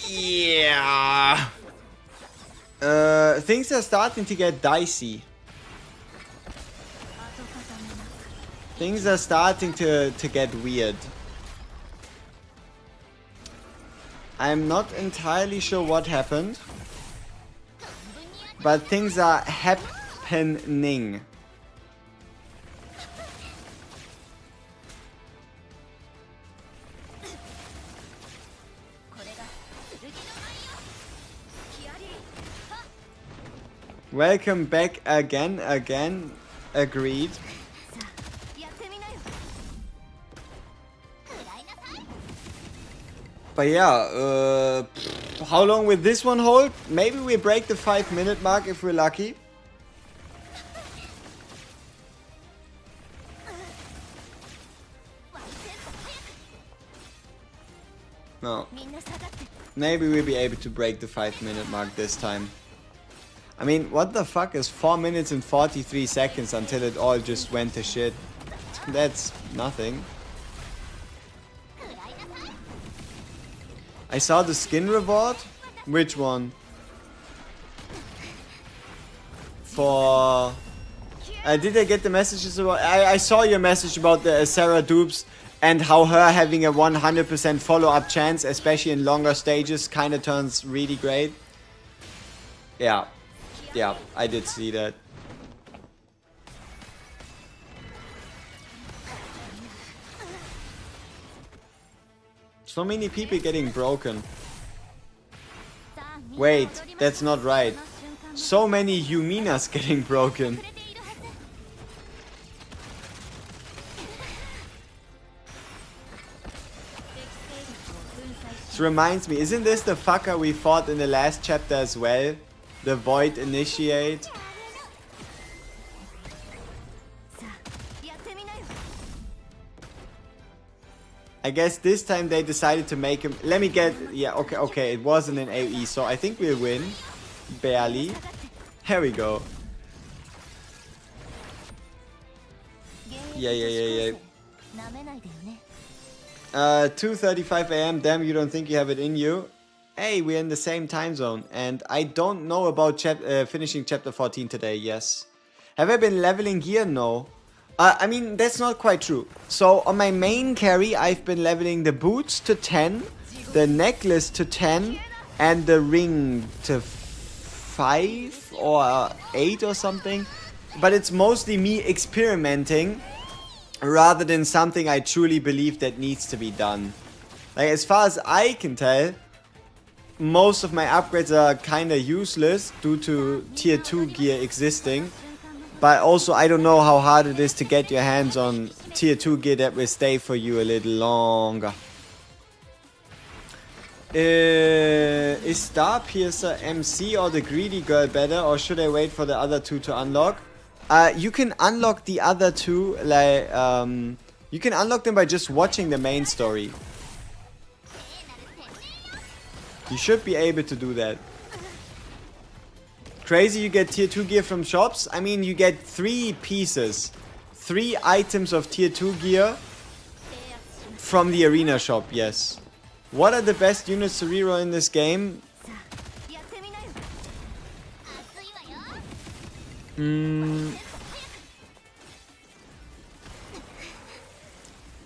Yeah. Things are starting to get dicey. Things are starting to get weird. I'm not entirely sure what happened, but things are happening. Welcome back again, agreed. But yeah, how long will this one hold? Maybe we break the 5-minute mark if we're lucky. No. Maybe we'll be able to break the 5-minute mark this time. I mean, what the fuck is 4 minutes and 43 seconds until it all just went to shit? That's nothing. I saw the skin reward. Which one? For... did I get the messages about... I saw your message about the Sarah dupes and how her having a 100% follow-up chance, especially in longer stages, kind of turns really great. Yeah. Yeah, I did see that. So many people getting broken. Wait, that's not right. So many Yuminas getting broken. This reminds me, isn't this the fucker we fought in the last chapter as well? The Void Initiate. I guess this time they decided to make him... Let me get... Yeah, okay, it wasn't an AoE, so I think we'll win. Barely. Here we go. Yeah. 2:35 AM, damn, you don't think you have it in you? Hey, we're in the same time zone, and I don't know about finishing chapter 14 today, yes. Have I been leveling gear? No. I mean, that's not quite true. So, on my main carry, I've been leveling the boots to 10, the necklace to 10, and the ring to 5 or 8 or something. But it's mostly me experimenting, rather than something I truly believe that needs to be done. Like, as far as I can tell, most of my upgrades are kinda useless due to tier 2 gear existing. But also, I don't know how hard it is to get your hands on tier 2 gear that will stay for you a little longer. Is Star Piercer MC or the Greedy Girl better, or should I wait for the other two to unlock? You can unlock the other two, like, you can unlock them by just watching the main story. You should be able to do that. Crazy, you get tier 2 gear from shops? I mean, you get 3 pieces. 3 items of tier 2 gear from the arena shop, yes. What are the best units to reroll in this game?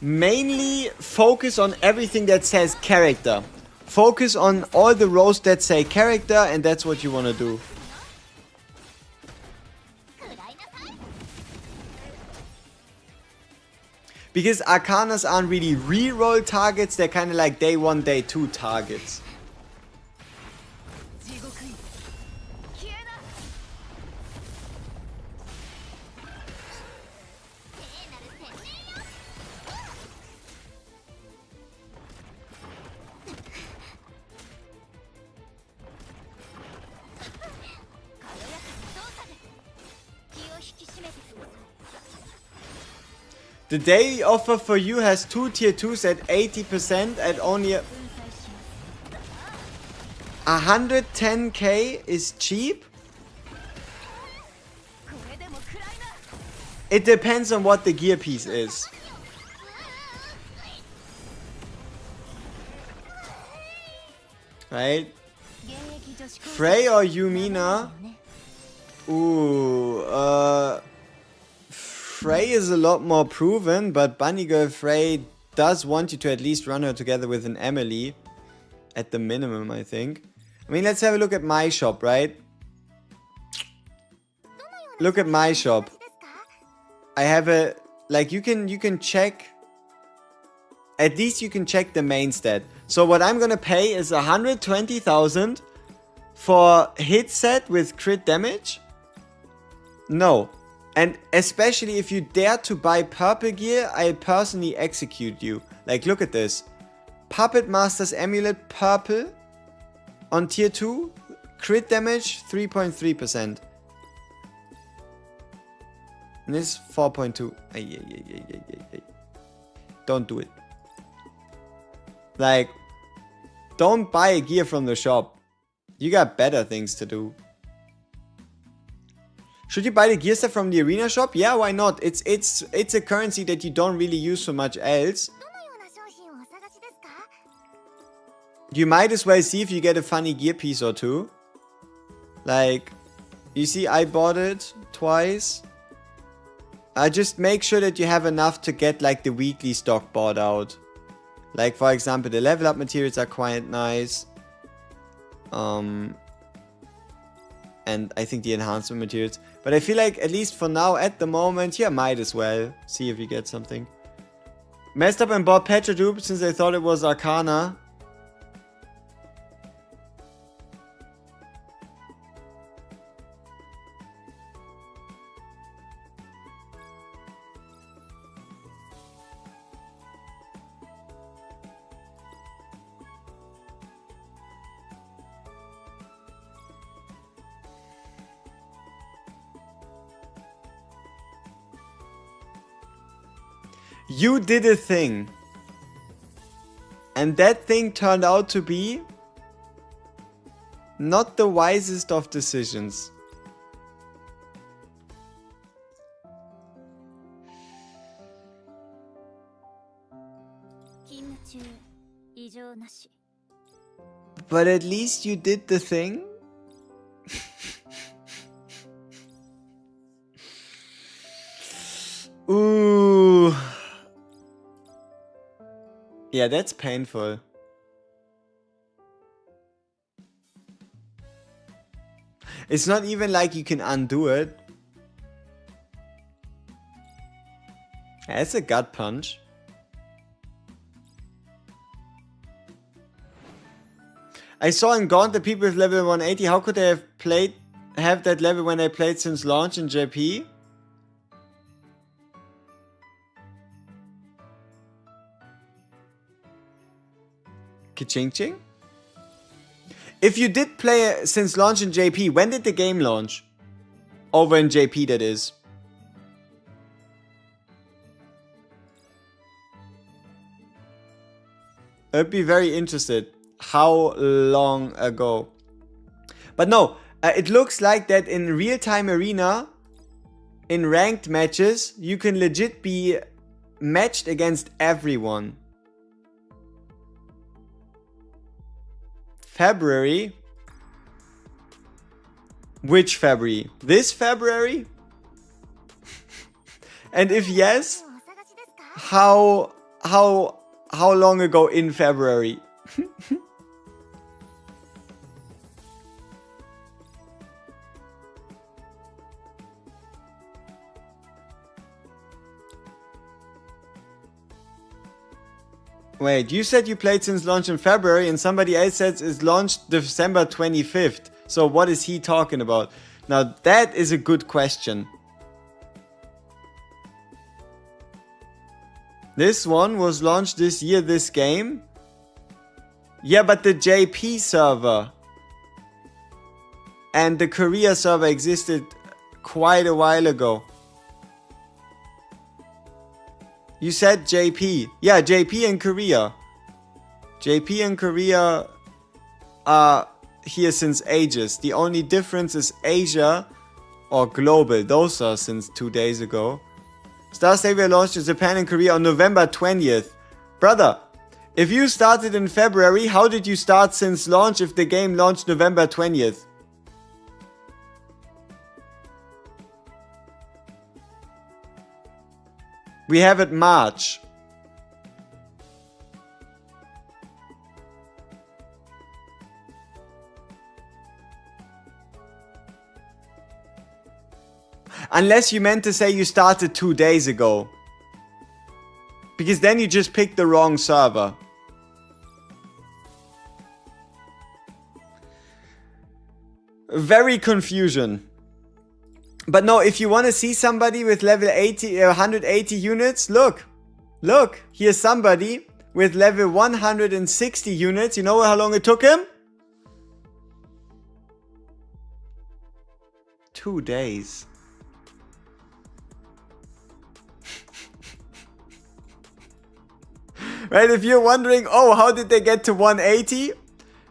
Mainly focus on everything that says character. Focus on all the rows that say character, and that's what you want to do. Because Arcanas aren't really reroll targets, they're kind of like day 1, day 2 targets. The daily offer for you has 2 tier 2s at 80% at only 110k is cheap? It depends on what the gear piece is. right? Frey or Yumina? Ooh, Frey is a lot more proven, but Bunny Girl Frey does want you to at least run her together with an Emily. At the minimum, I think. I mean, let's have a look at my shop, right? Look at my shop. I have a... Like, you can check... At least you can check the main stat. So what I'm gonna pay is 120,000 for hit set with crit damage? No. And especially if you dare to buy purple gear, I'll personally execute you. Like, look at this. Puppet Master's Amulet purple on tier 2. Crit damage 3.3%. And this 4.2. Don't do it. Like, don't buy a gear from the shop. You got better things to do. Should you buy the gear set from the arena shop? Yeah, why not? It's a currency that you don't really use for much else. You might as well see if you get a funny gear piece or two. Like, you see, I bought it twice. Just make sure that you have enough to get like the weekly stock bought out. Like, for example, the level up materials are quite nice. And I think the enhancement materials. But I feel like, at least for now, at the moment, yeah, might as well. See if you get something. Messed up and bought Petra Dupe since I thought it was Arcana. You did a thing. And that thing turned out to be not the wisest of decisions. But at least you did the thing. Ooh. Yeah, that's painful. It's not even like you can undo it. That's a gut punch. I saw in Gaunt that people with level 180, how could they have that level when they played since launch in JP? Ka-ching ching? If you did play since launch in JP, when did the game launch? Over in JP, that is. I'd be very interested. How long ago? But no, it looks like that in real-time arena, in ranked matches, you can legit be matched against everyone. February? Which February? This February? And if yes, how long ago in February? Wait, you said you played since launch in February and somebody else says it's launched December 25th. So what is he talking about? Now that is a good question. This one was launched this year, this game? Yeah, but the JP server and the Korea server existed quite a while ago. You said JP. Yeah, JP and Korea. JP and Korea are here since ages. The only difference is Asia or global. Those are since 2 days ago. Star Savior launched in Japan and Korea on November 20th. Brother, If you started in February, how did you start since launch if the game launched November 20th? We have it March. Unless you meant to say you started 2 days ago. Because then you just picked the wrong server. Very confusion. But no, if you want to see somebody with level 80, 180 units, look. Look, here's somebody with level 160 units. You know how long it took him? 2 days. Right, if you're wondering, oh, how did they get to 180?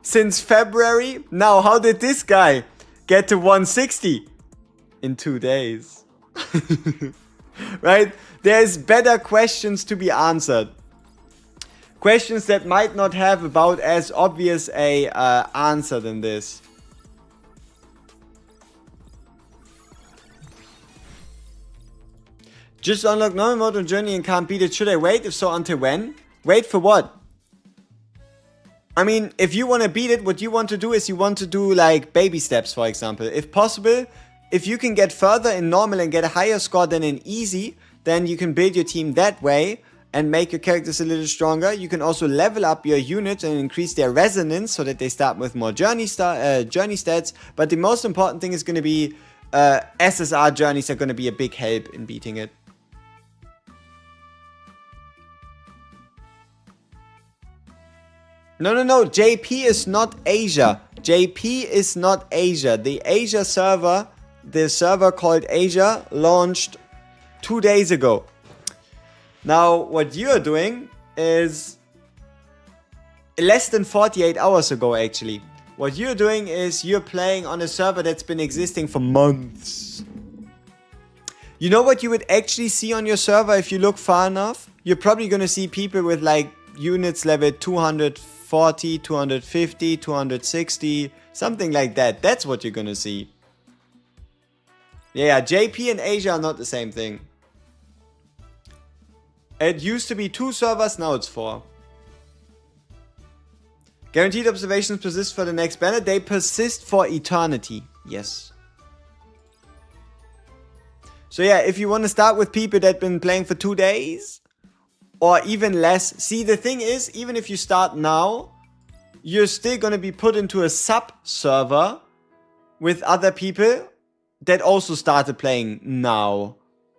Since February? Now, how did this guy get to 160? In 2 days. Right? There's better questions to be answered. Questions that might not have about as obvious a answer than this. Just unlock normal mode on Journey and can't beat it. Should I wait? If so, until when? Wait for what? I mean, if you want to beat it, what you want to do is you want to do like baby steps, for example. If possible, if you can get further in normal and get a higher score than in easy, then you can build your team that way and make your characters a little stronger. You can also level up your units and increase their resonance so that they start with more journey stats. But the most important thing is going to be SSR journeys are going to be a big help in beating it. No, JP is not Asia. JP is not Asia. The Asia server, the server called Asia, launched 2 days ago. Now, what you're doing is less than 48 hours ago, actually. What you're doing is you're playing on a server that's been existing for months. You know what you would actually see on your server if you look far enough? You're probably going to see people with like units level 240, 250, 260, something like that. That's what you're gonna see. Yeah, JP and Asia are not the same thing. It used to be 2 servers, now it's 4. Guaranteed observations persist for the next banner. They persist for eternity. Yes. So yeah, if you want to start with people that have been playing for 2 days, or even less. See, the thing is, even if you start now, you're still going to be put into a sub-server with other people that also started playing now.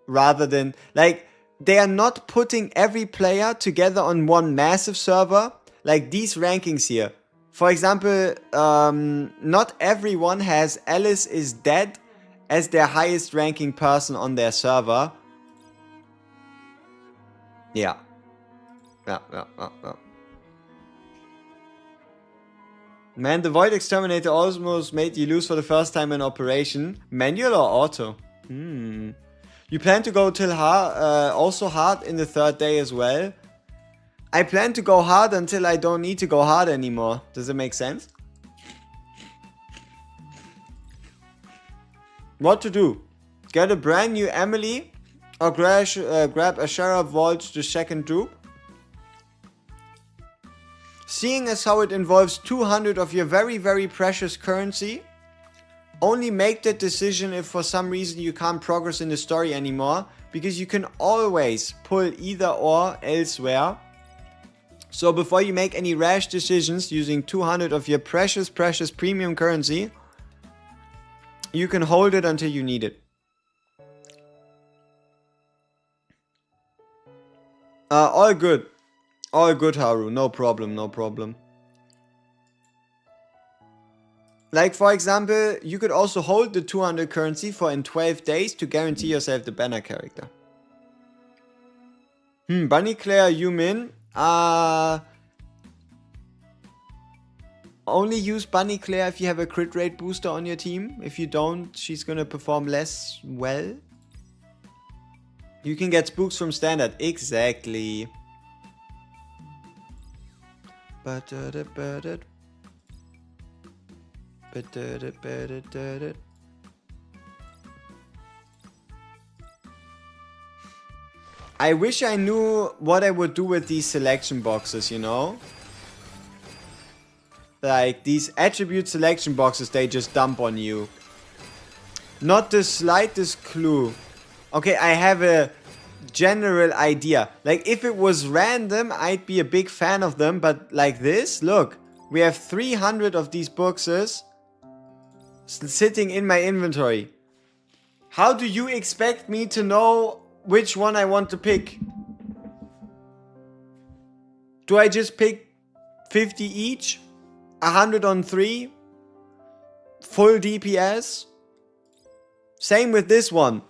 Rather than, like, they are not putting every player together on one massive server. Like these rankings here. For example, not everyone has Alice is Dead as their highest ranking person on their server. Yeah. Yeah. Man, the Void Exterminator almost made you lose for the first time in operation. Manual or auto? You plan to go till also hard in the 3rd day as well? I plan to go hard until I don't need to go hard anymore. Does it make sense? What to do? Get a brand new Emily? Or grab a Sheriff Vault to 2nd Dupe? Seeing as how it involves 200 of your very, very precious currency, only make that decision if for some reason you can't progress in the story anymore, because you can always pull either or elsewhere. So before you make any rash decisions using 200 of your precious premium currency, you can hold it until you need it. All good. All good, Haru. No problem. Like, for example, you could also hold the 200 currency for in 12 days to guarantee yourself the banner character. Bunny Claire Yumin. Only use Bunny Claire if you have a crit rate booster on your team. If you don't, she's gonna perform less well. You can get spooks from standard. Exactly. I wish I knew what I would do with these selection boxes, you know? Like, these attribute selection boxes they just dump on you. Not the slightest clue. Okay, I have a general idea. Like, if it was random, I'd be a big fan of them. But like this, look. We have 300 of these boxes sitting in my inventory. How do you expect me to know which one I want to pick? Do I just pick 50 each? 100 on 3? Full DPS? Same with this one.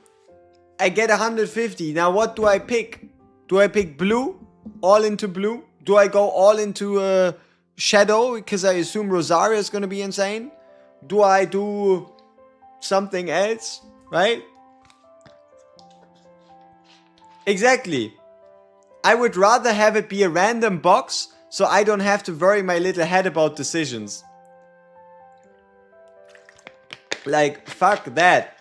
I get 150. Now what do I pick? Do I pick blue? All into blue? Do I go all into shadow? Because I assume Rosaria is going to be insane. Do I do something else? Right? Exactly. I would rather have it be a random box so I don't have to worry my little head about decisions. Like, fuck that.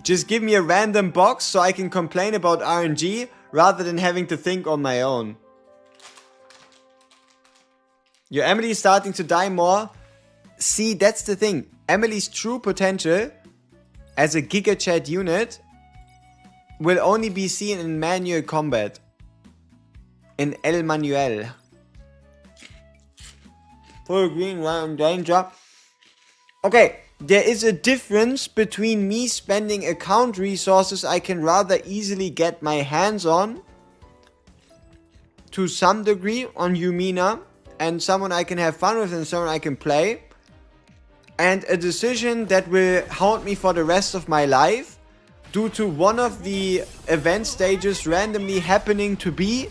Just give me a random box so I can complain about RNG rather than having to think on my own. Your Emily is starting to die more. See, that's the thing. Emily's true potential as a Giga Chat unit will only be seen in manual combat. In El Manuel. Full green, random danger. Okay, there is a difference between me spending account resources I can rather easily get my hands on, to some degree, on Yumina, and someone I can have fun with and someone I can play, and a decision that will haunt me for the rest of my life due to one of the event stages randomly happening to be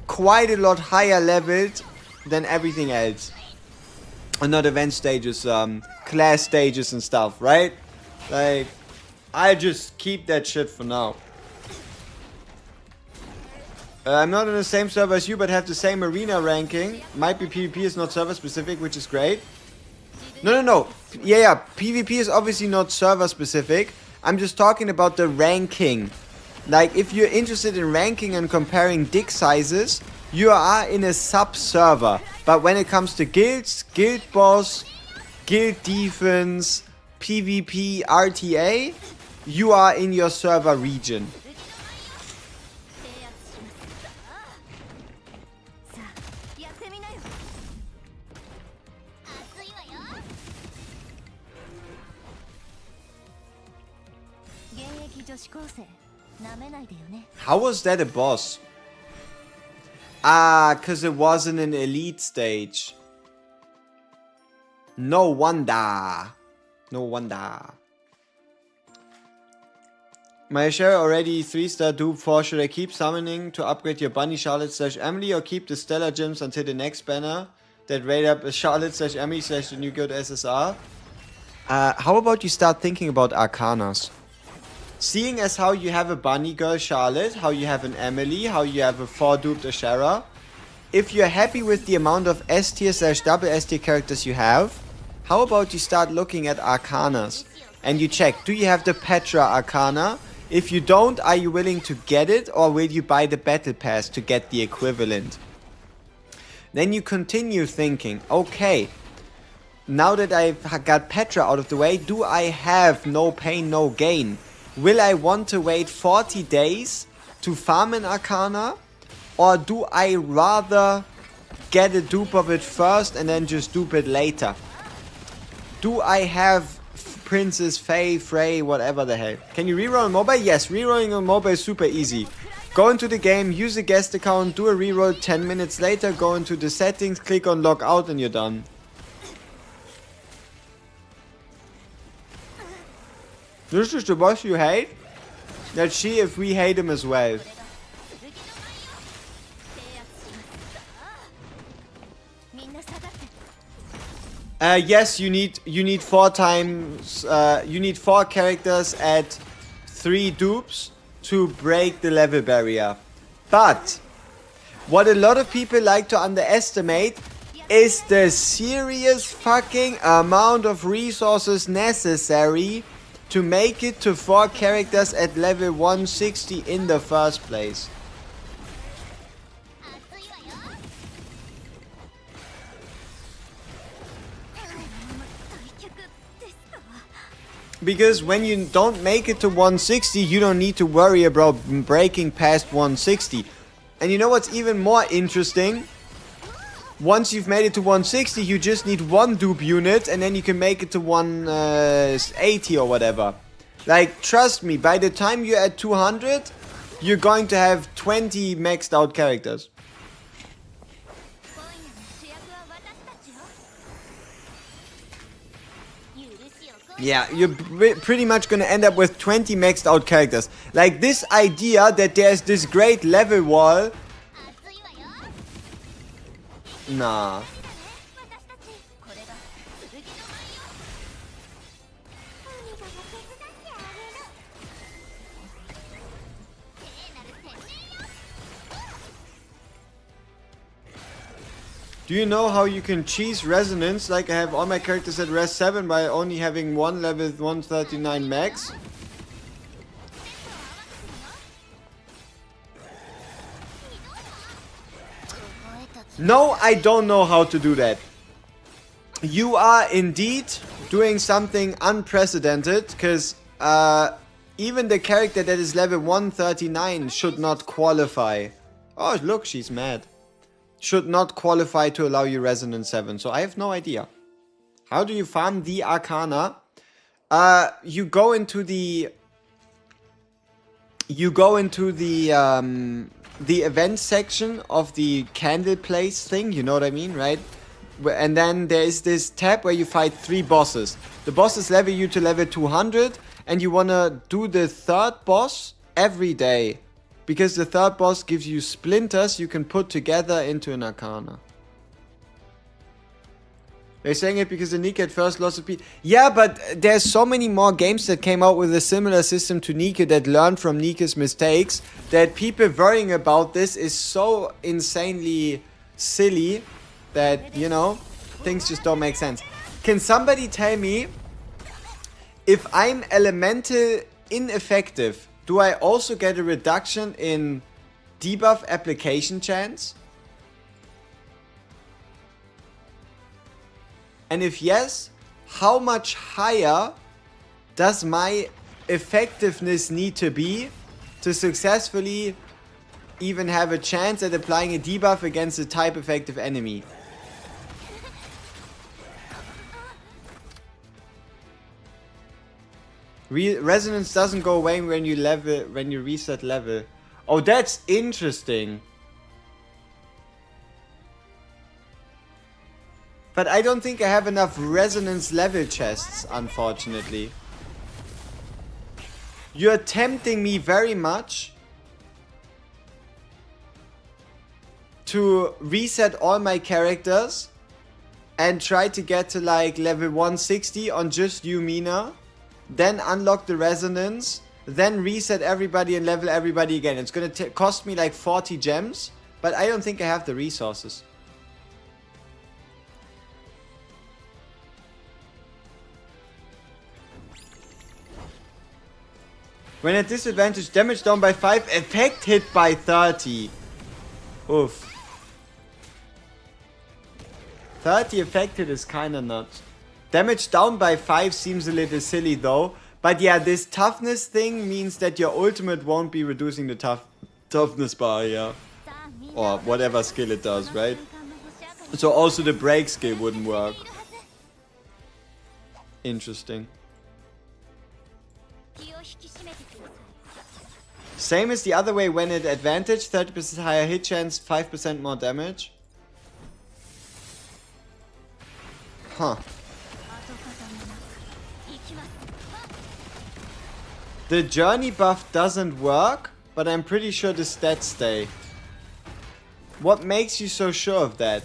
quite a lot higher leveled than everything else. Not event stages, class stages and stuff, right? Like, I just keep that shit for now. I'm not in the same server as you, but have the same arena ranking. Might be PvP is not server specific, which is great. No. Yeah, PvP is obviously not server specific. I'm just talking about the ranking. Like, if you're interested in ranking and comparing dick sizes, you are in a sub-server. But when it comes to guilds, guild boss, guild defense, PvP, RTA, you are in your server region. How was that a boss? Ah, cause it wasn't an elite stage. No wonder. No wonder. My share already 3-star dupe 4. Should I keep summoning to upgrade your Bunny Charlotte / Emily or keep the Stellar Gems until the next banner that raid up a Charlotte / Emily / the new good SSR? How about you start thinking about Arcanas? Seeing as how you have a Bunny Girl Charlotte, how you have an Emily, how you have a 4 duped Ashera, if you're happy with the amount of S tier / double S tier characters you have, how about you start looking at Arcanas? And you check, do you have the Petra Arcana? If you don't, are you willing to get it, or will you buy the Battle Pass to get the equivalent? Then you continue thinking, okay, now that I've got Petra out of the way, do I have no pain, no gain? Will I want to wait 40 days to farm an Arcana? Or do I rather get a dupe of it first and then just dupe it later? Do I have Princess, Faye, Frey, whatever the hell? Can you reroll on mobile? Yes, rerolling on mobile is super easy. Go into the game, use a guest account, do a reroll, 10 minutes later, go into the settings, click on log out and you're done. This is the boss you hate? Let's see if we hate him as well. Yes, you need 4 times. You need 4 characters at 3 dupes to break the level barrier. But What a lot of people like to underestimate is the serious fucking amount of resources necessary to make it to 4 characters at level 160 in the first place. Because when you don't make it to 160, you don't need to worry about breaking past 160. And you know what's even more interesting? Once you've made it to 160, you just need 1 dupe unit and then you can make it to 180 or whatever. Like, trust me, by the time you're at 200, you're going to have 20 maxed out characters. Yeah, you're pretty much gonna end up with 20 maxed out characters. Like, this idea that there's this great level wall. Nah. Do you know how you can cheese resonance like I have all my characters at res 7 by only having one level 139 max? No, I don't know how to do that. You are indeed doing something unprecedented, because even the character that is level 139 should not qualify. Oh, look, she's mad. Should not qualify to allow you Resonance 7. So I have no idea. How do you farm the Arcana? You go into the event section of the candle place thing, you know what I mean, right? And then there is this tab where you fight 3 bosses. The bosses level you to level 200, and you wanna do the 3rd boss every day. Because the 3rd boss gives you splinters you can put together into an Arcana. They're saying it because the Nika at first lost a piece. Yeah, but there's so many more games that came out with a similar system to Nika that learned from Nika's mistakes, that people worrying about this is so insanely silly that, you know, things just don't make sense. Can somebody tell me, if I'm elemental ineffective, do I also get a reduction in debuff application chance? And if yes, how much higher does my effectiveness need to be to successfully even have a chance at applying a debuff against a type effective enemy? Resonance doesn't go away when you reset level. Oh, that's interesting. But I don't think I have enough resonance level chests, unfortunately. You're tempting me very much to reset all my characters and try to get to like level 160 on just you, Mina. Then unlock the resonance, then reset everybody and level everybody again. It's gonna cost me like 40 gems, but I don't think I have the resources. When at disadvantage, damage down by 5, effect hit by 30. Oof. 30 affected is kinda nuts. Damage down by 5 seems a little silly though. But yeah, this toughness thing means that your ultimate won't be reducing the toughness bar, yeah. Or whatever skill it does, right? So also the break skill wouldn't work. Interesting. Same as the other way when at advantage, 30% higher hit chance, 5% more damage. Huh. The journey buff doesn't work, but I'm pretty sure the stats stay. What makes you so sure of that?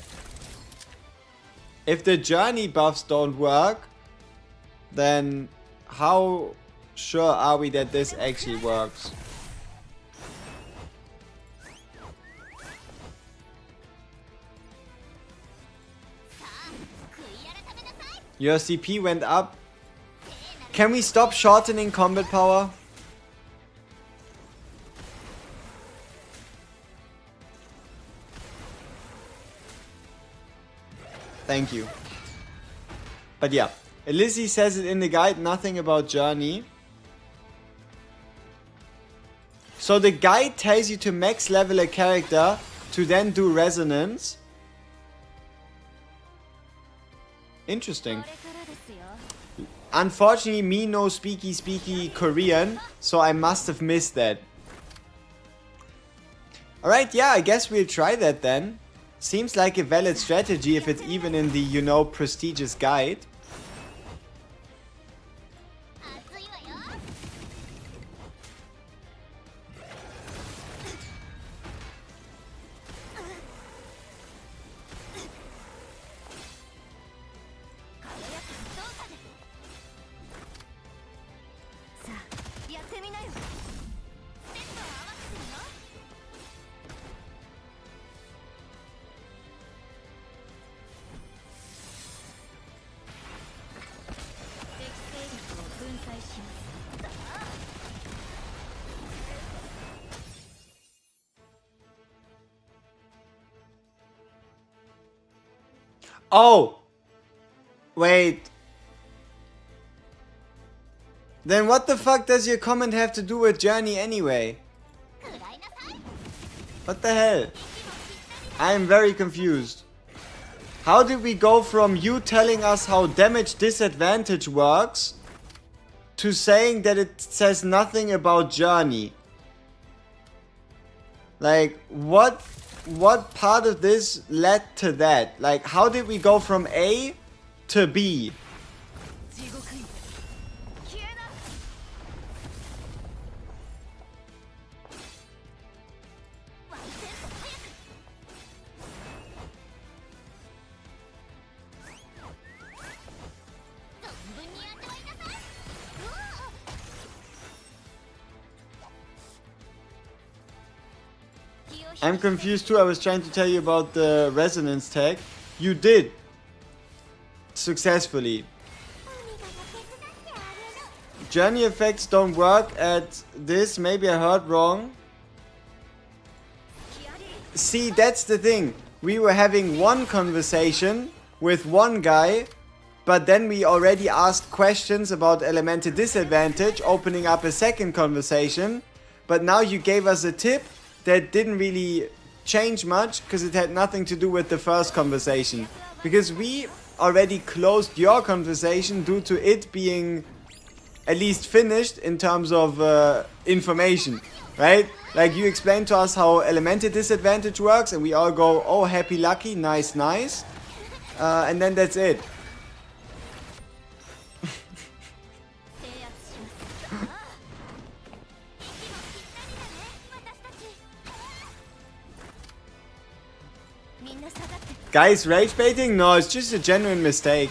If the journey buffs don't work, then how sure are we that this actually works? Your CP went up. Can we stop shortening combat power? Thank you. But yeah, Lizzie says it in the guide, nothing about Journey. So the guide tells you to max level a character to then do resonance. Interesting. Unfortunately, me no speaky Korean, so I must have missed that. Alright, yeah, I guess we'll try that then. Seems like a valid strategy if it's even in the, you know, prestigious guide. Oh! Wait. Then what the fuck does your comment have to do with Journey anyway? What the hell? I am very confused. How did we go from you telling us how damage disadvantage works to saying that it says nothing about Journey? Like, what part of this led to that? Like, how did we go from A to B? I'm confused too. I was trying to tell you about the resonance tag. You did. Successfully. Journey effects don't work at this. Maybe I heard wrong. See, that's the thing. We were having one conversation with one guy, but then we already asked questions about elemental disadvantage, opening up a second conversation. But now you gave us a tip that didn't really change much because it had nothing to do with the first conversation. Because we already closed your conversation due to it being at least finished in terms of information, right? Like, you explained to us how elemental disadvantage works and we all go, oh, happy lucky, nice, nice. And then that's it. Guys, rage baiting? No, it's just a genuine mistake.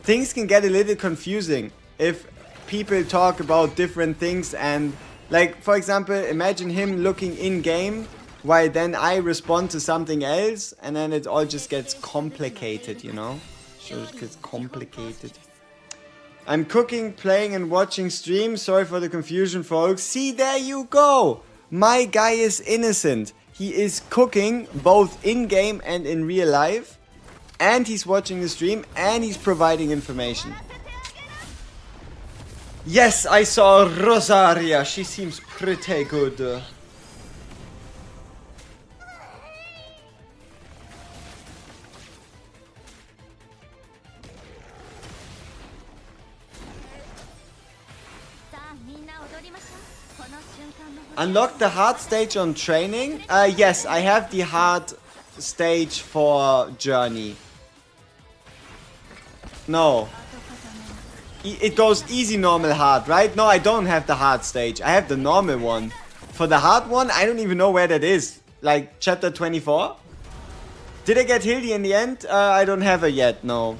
Things can get a little confusing if people talk about different things and, like, for example, imagine him looking in-game while then I respond to something else and then it all just gets complicated, you know? So it gets complicated. I'm cooking, playing and watching streams. Sorry for the confusion, folks. See, there you go! My guy is innocent. He is cooking both in-game and in real life. And he's watching the stream and he's providing information. Yes, I saw Rosaria. She seems pretty good. Unlock the hard stage on training? Yes, I have the hard stage for Journey. No. It goes easy, normal, hard, right? No, I don't have the hard stage. I have the normal one. For the hard one, I don't even know where that is. Like, chapter 24? Did I get Hildy in the end? I don't have her yet, no.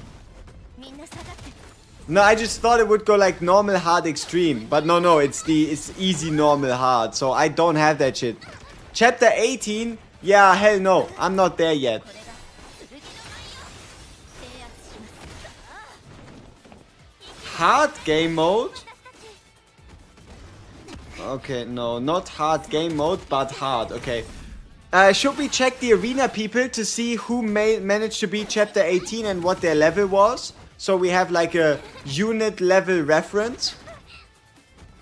No, I just thought it would go like normal, hard, extreme. But no, it's easy, normal, hard. So I don't have that shit. Chapter 18? Yeah, hell no. I'm not there yet. hard game mode. Okay, no, not hard game mode, but hard. Okay. Should we check the arena people to see who managed to beat chapter 18 and what their level was? So we have like a unit level reference.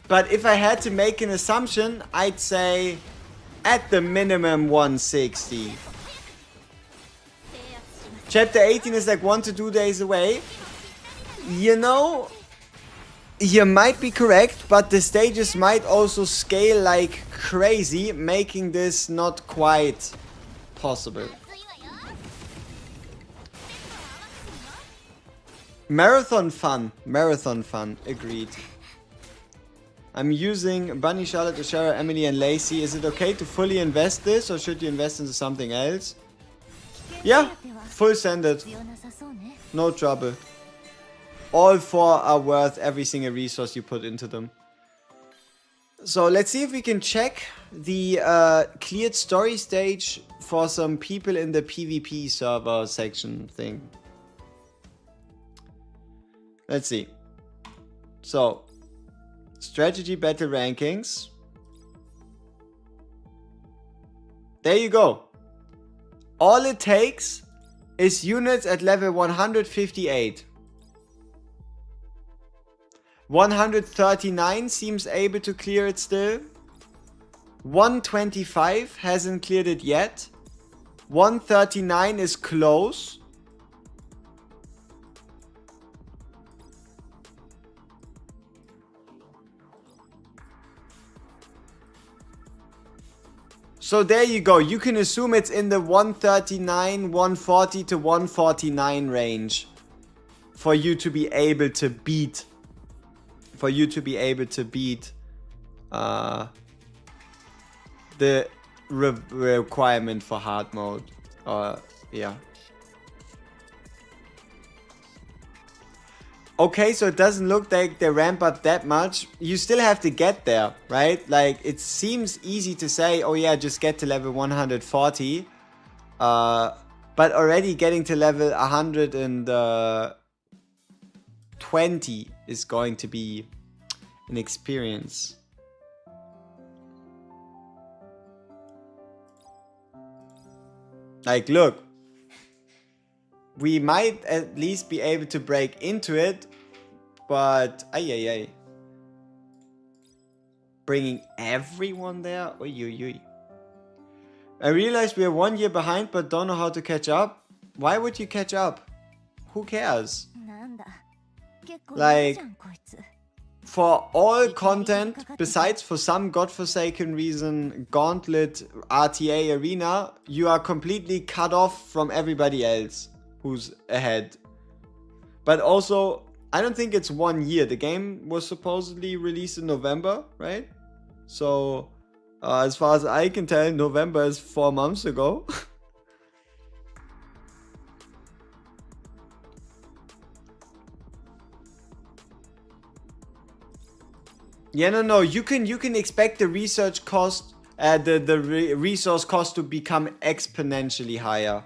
But if I had to make an assumption, I'd say at the minimum 160. Chapter 18 is like 1 to 2 days away. You know, you might be correct, but the stages might also scale like crazy, making this not quite possible. Marathon fun, agreed. I'm using Bunny, Charlotte, Ashara, Emily and Lacey. Is it okay to fully invest this or should you invest into something else? Yeah, full send it. No trouble. All four are worth every single resource you put into them. So let's see if we can check the cleared story stage for some people in the PvP server section thing. Let's see. So, strategy battle rankings. There you go. All it takes is units at level 158. 139 seems able to clear it still. 125 hasn't cleared it yet. 139 is close. So there you go. You can assume it's in the 139, 140 to 149 range for you to be able to beat. The requirement for hard mode. Yeah. Okay, so it doesn't look like they ramp up that much. You still have to get there, right? Like, it seems easy to say, oh yeah, just get to level 140. But already getting to level 120 is going to be an experience. Like, look. We might at least be able to break into it, but bringing everyone there? Oy, oy, oy. I realize we are 1 year behind, but don't know how to catch up. Why would you catch up? Who cares? Like, for all content, besides for some godforsaken reason, Gauntlet, RTA, Arena, you are completely cut off from everybody else who's ahead. But also, I don't think it's 1 year. The game was supposedly released in November, right? So, as far as I can tell, November is 4 months ago. Yeah, no. You can expect the research cost, the resource cost to become exponentially higher.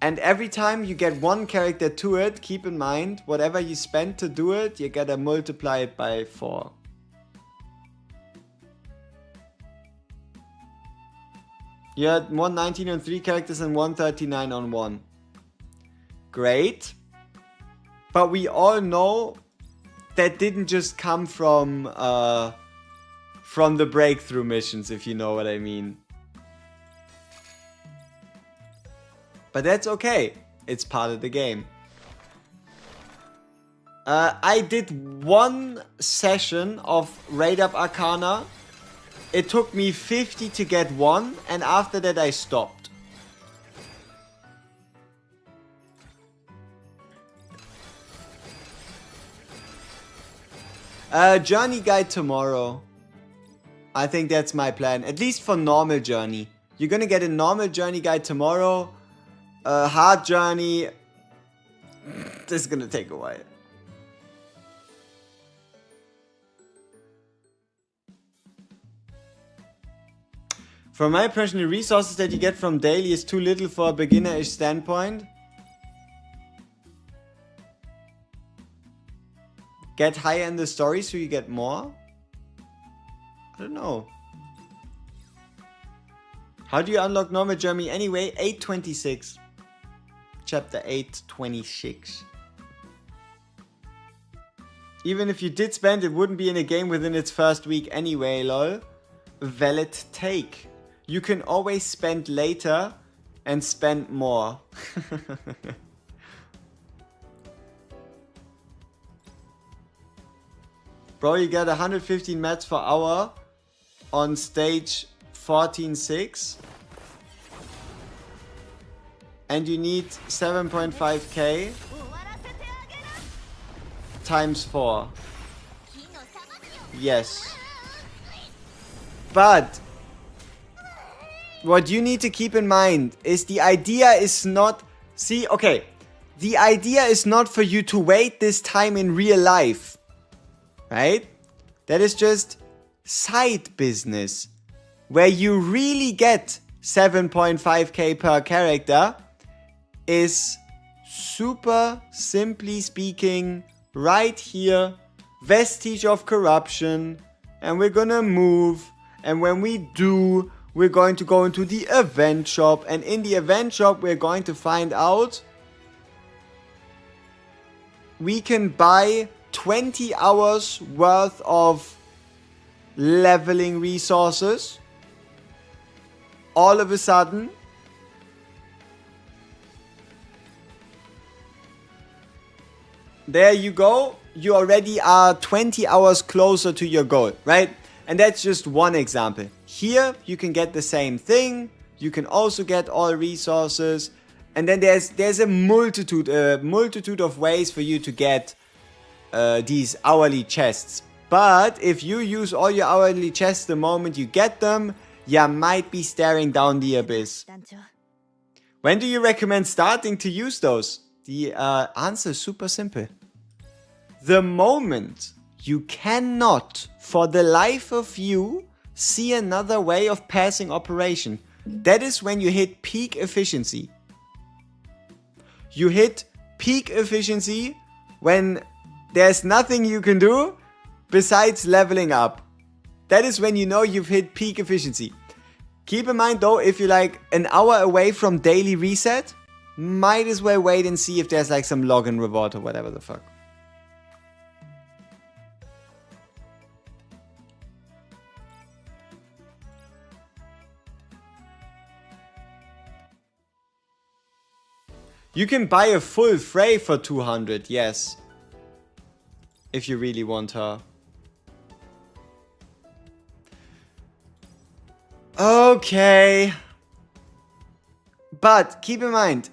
And every time you get one character to it, keep in mind, whatever you spend to do it, you gotta multiply it by 4. You had 119 on 3 characters and 139 on 1. Great. But we all know that didn't just come from the breakthrough missions, if you know what I mean. But that's okay. It's part of the game. I did 1 session of Raid Up Arcana. It took me 50 to get 1, and after that I stopped. Journey guide tomorrow. I think that's my plan. At least for normal journey. You're gonna get a normal journey guide tomorrow. Hard journey. This is gonna take a while. From my impression, the resources that you get from daily is too little for a beginner-ish standpoint. get higher in the story so you get more? I don't know. How do you unlock normal Germany anyway? 826. Chapter 826. Even if you did spend, it wouldn't be in a game within its first week anyway, lol. Valid take. You can always spend later and spend more. Bro, you get 115 mats per hour on stage 14.6. And you need 7.5k times 4. Yes. But what you need to keep in mind is the idea is not... See, okay. The idea is not for you to wait this time in real life. Right? That is just side business. Where you really get 7.5k per character is, super simply speaking, right here, Vestige of Corruption, and we're gonna move, and when we do, we're going to go into the event shop, and in the event shop we're going to find out we can buy 20 hours worth of leveling resources all of a sudden. There you go. You already are 20 hours closer to your goal, right? And that's just one example. Here you can get the same thing. You can also get all resources. And then there's a multitude of ways for you to get these hourly chests. But if you use all your hourly chests the moment you get them, you might be staring down the abyss. When do you recommend starting to use those? The answer is super simple. The moment you cannot, for the life of you, see another way of passing operation, that is when you hit peak efficiency. You hit peak efficiency when there's nothing you can do besides leveling up. That is when you know you've hit peak efficiency. Keep in mind though, if you're like an hour away from daily reset, might as well wait and see if there's like some login reward or whatever the fuck. You can buy a full Frey for 200, yes. If you really want her. Okay. But keep in mind,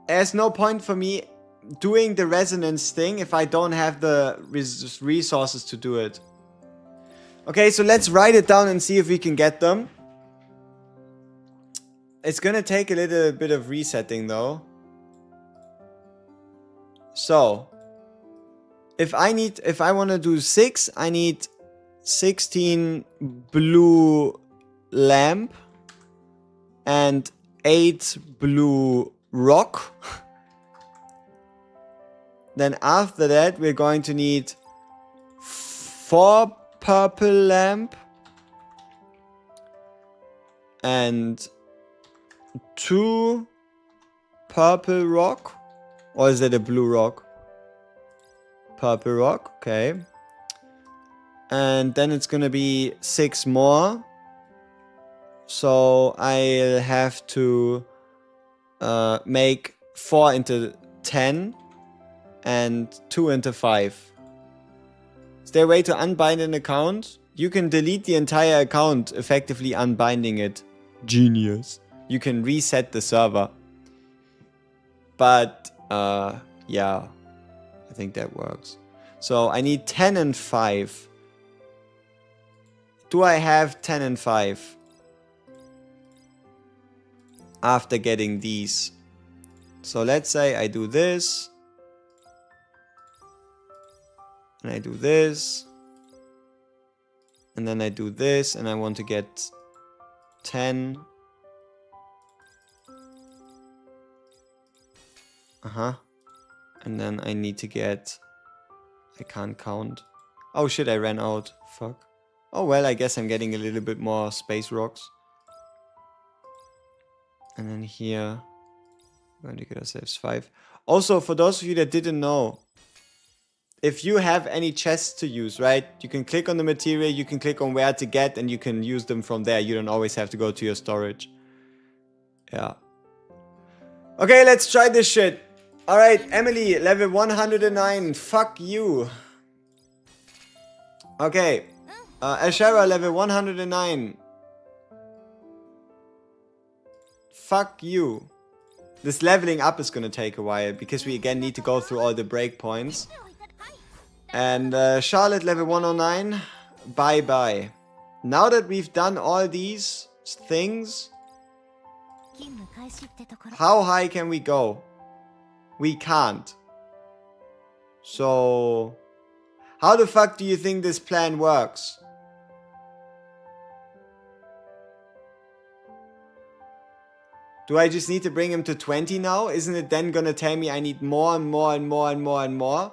there's no point for me doing the resonance thing if I don't have the resources to do it. Okay, so let's write it down and see if we can get them. It's gonna take a little bit of resetting though. So, if I want to do 6, I need 16 blue lamp and 8 blue rock. Then after that, we're going to need 4 purple lamp and 2 purple rock. Or is that a blue rock? Purple rock, okay. And then it's gonna be 6 more. So I'll have to make 4 into 10 and 2 into 5. Is there a way to unbind an account? You can delete the entire account, effectively unbinding it. Genius. You can reset the server. But yeah, I think that works. So I need 10 and 5. Do I have 10 and 5? After getting these. So let's say I do this. And I do this. And then I do this. And I want to get 10. And then I need to get, I can't count. Oh shit, I ran out. Fuck. Oh well, I guess I'm getting a little bit more space rocks. And then here, we're going to get ourselves 5. Also, for those of you that didn't know, if you have any chests to use, right? You can click on the material, you can click on where to get, and you can use them from there. You don't always have to go to your storage. Yeah. Okay, let's try this shit. Alright, Emily, level 109. Fuck you. Okay. Ashera, level 109. Fuck you. This leveling up is gonna take a while, because we again need to go through all the breakpoints. And Charlotte, level 109. Bye bye. Now that we've done all these things, how high can we go? We can't. So, how the fuck do you think this plan works? Do I just need to bring him to 20 now? Isn't it then gonna tell me I need more and more and more and more and more?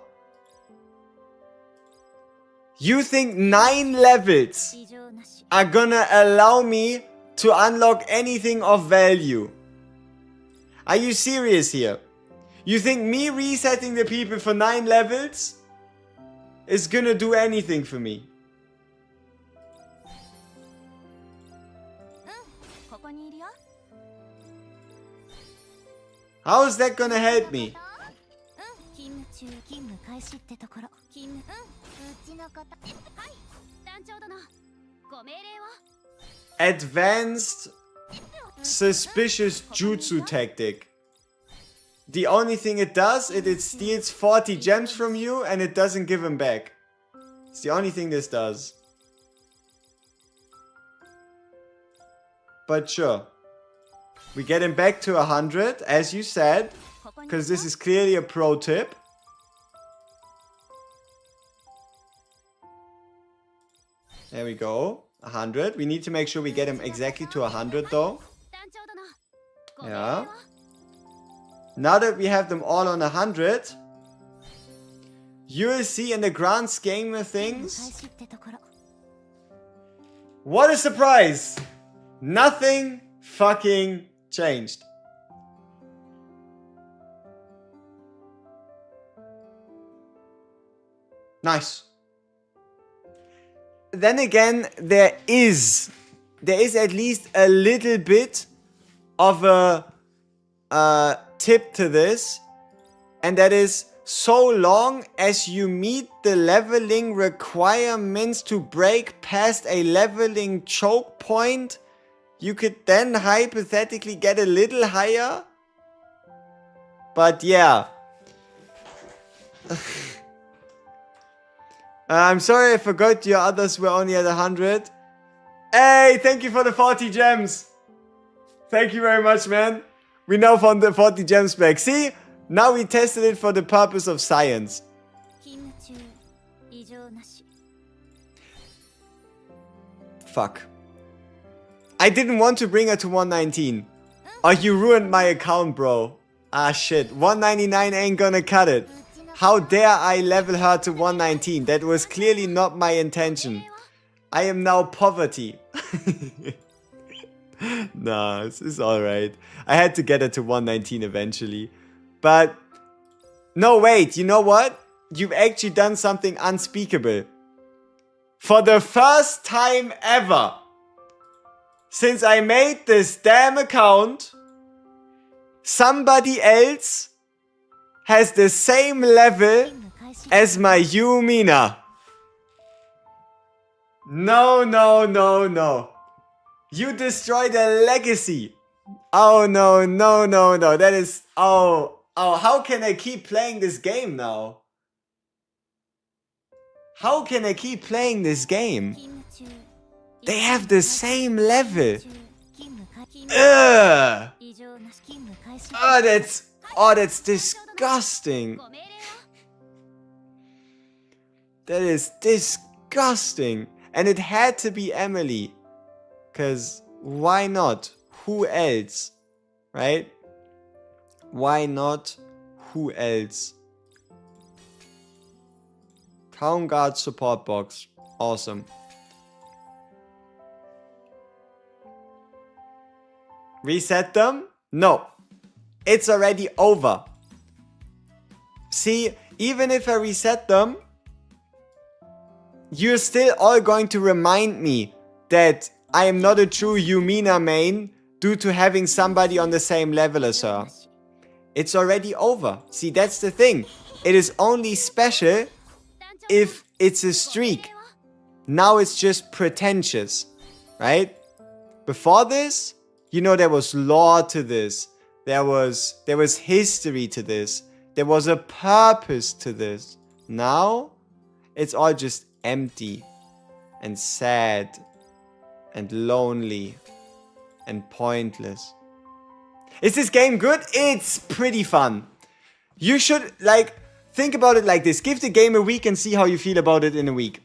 You think 9 levels are gonna allow me to unlock anything of value? Are you serious here? You think me resetting the people for 9 levels is gonna do anything for me? How is that gonna help me? Advanced suspicious jutsu tactic. The only thing it does, it steals 40 gems from you and it doesn't give them back. It's the only thing this does. But sure. We get him back to 100, as you said, because this is clearly a pro tip. There we go. 100. We need to make sure we get him exactly to 100 though. Yeah. Now that we have them all on 100, you will see in the grand scheme of things. What a surprise! Nothing fucking changed. Nice. Then again, there is at least a little bit of a tip to this, and that is, so long as you meet the leveling requirements to break past a leveling choke point, you could then hypothetically get a little higher. But yeah. I'm sorry I forgot your others were only at 100. Hey, thank you for the 40 gems. Thank you very much, man. We now found the 40 gems back. See? Now we tested it for the purpose of science. Fuck. I didn't want to bring her to 119. Oh, you ruined my account, bro. Ah, shit. 199 ain't gonna cut it. How dare I level her to 119? That was clearly not my intention. I am now poverty. Nah, it's alright. I had to get her to 119 eventually. But, no wait, you know what? You've actually done something unspeakable. For the first time ever, since I made this damn account, somebody else has the same level as my Yumina. No, no, no, no. You destroyed a legacy. Oh, no, no, no, no. That is... Oh, how can I keep playing this game now? How can I keep playing this game? They have the same level. Ugh. Oh, that's disgusting. That is disgusting. And it had to be Emily. Because why not? Who else? Right? Why not? Who else? Town Guard support box. Awesome. Reset them? No. It's already over. See, even if I reset them, you're still all going to remind me that I am not a true Yumina main due to having somebody on the same level as her. It's already over. See, that's the thing. It is only special if it's a streak. Now it's just pretentious, right? Before this, you know, there was lore to this. There was history to this. There was a purpose to this. Now, it's all just empty and sad and lonely and pointless. Is this game good? It's pretty fun. You should, think about it like this. Give the game a week and see how you feel about it in a week.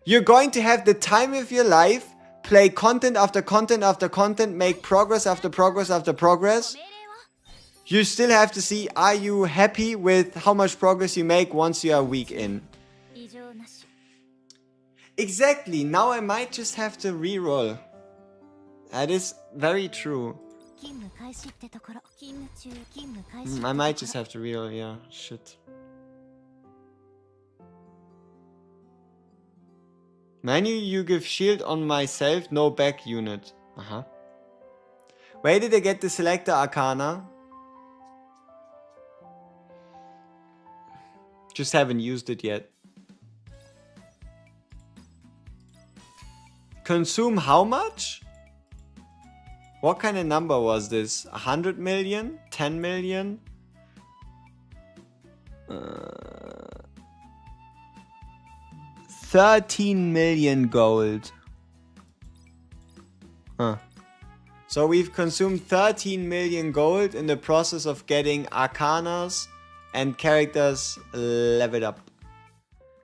You're going to have the time of your life, play content after content after content, make progress after progress after progress. You still have to see, are you happy with how much progress you make once you are a week in? Exactly, now I might just have to reroll. That is very true. I might just have to reroll, yeah, shit. Menu, you give shield on myself, no back unit. Where did I get the selector Arcana? Just haven't used it yet. Consume how much? What kind of number was this? 100 million? 10 million? 13 million gold. So we've consumed 13 million gold in the process of getting Arcanas and characters leveled up.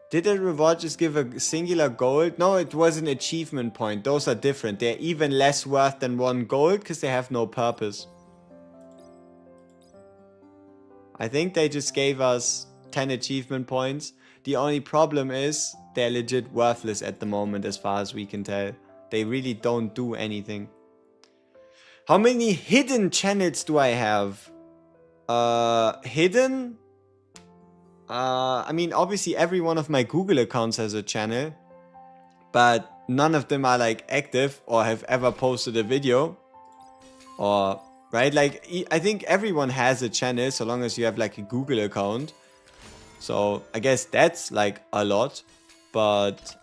Did the reward just give a singular gold? No, it was an achievement point. Those are different. They're even less worth than 1 gold because they have no purpose. I think they just gave us 10 achievement points. The only problem is they're legit worthless at the moment as far as we can tell. They really don't do anything. How many hidden channels do I have? Hidden? I mean, obviously every one of my Google accounts has a channel, but none of them are active or have ever posted a video. Or, right? I think everyone has a channel so long as you have a Google account. So I guess that's a lot, but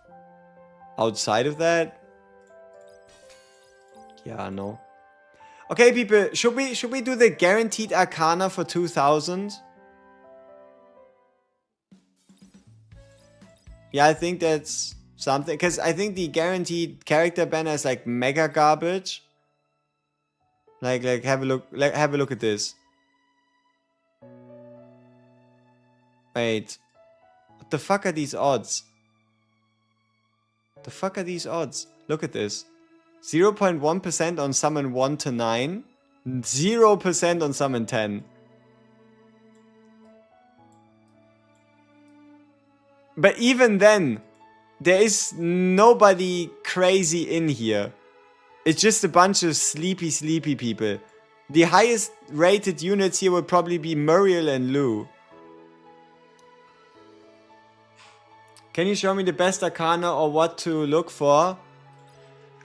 outside of that, yeah, no. Okay, people, should we do the guaranteed Arcana for 2000? Yeah, I think that's something, because I think the guaranteed character banner is mega garbage. Have a look at this. Wait, what the fuck are these odds? The fuck are these odds? Look at this. 0.1% on summon 1 to 9. 0% on summon 10. But even then, there is nobody crazy in here. It's just a bunch of sleepy people. The highest rated units here would probably be Muriel and Lou. Can you show me the best Arcana or what to look for?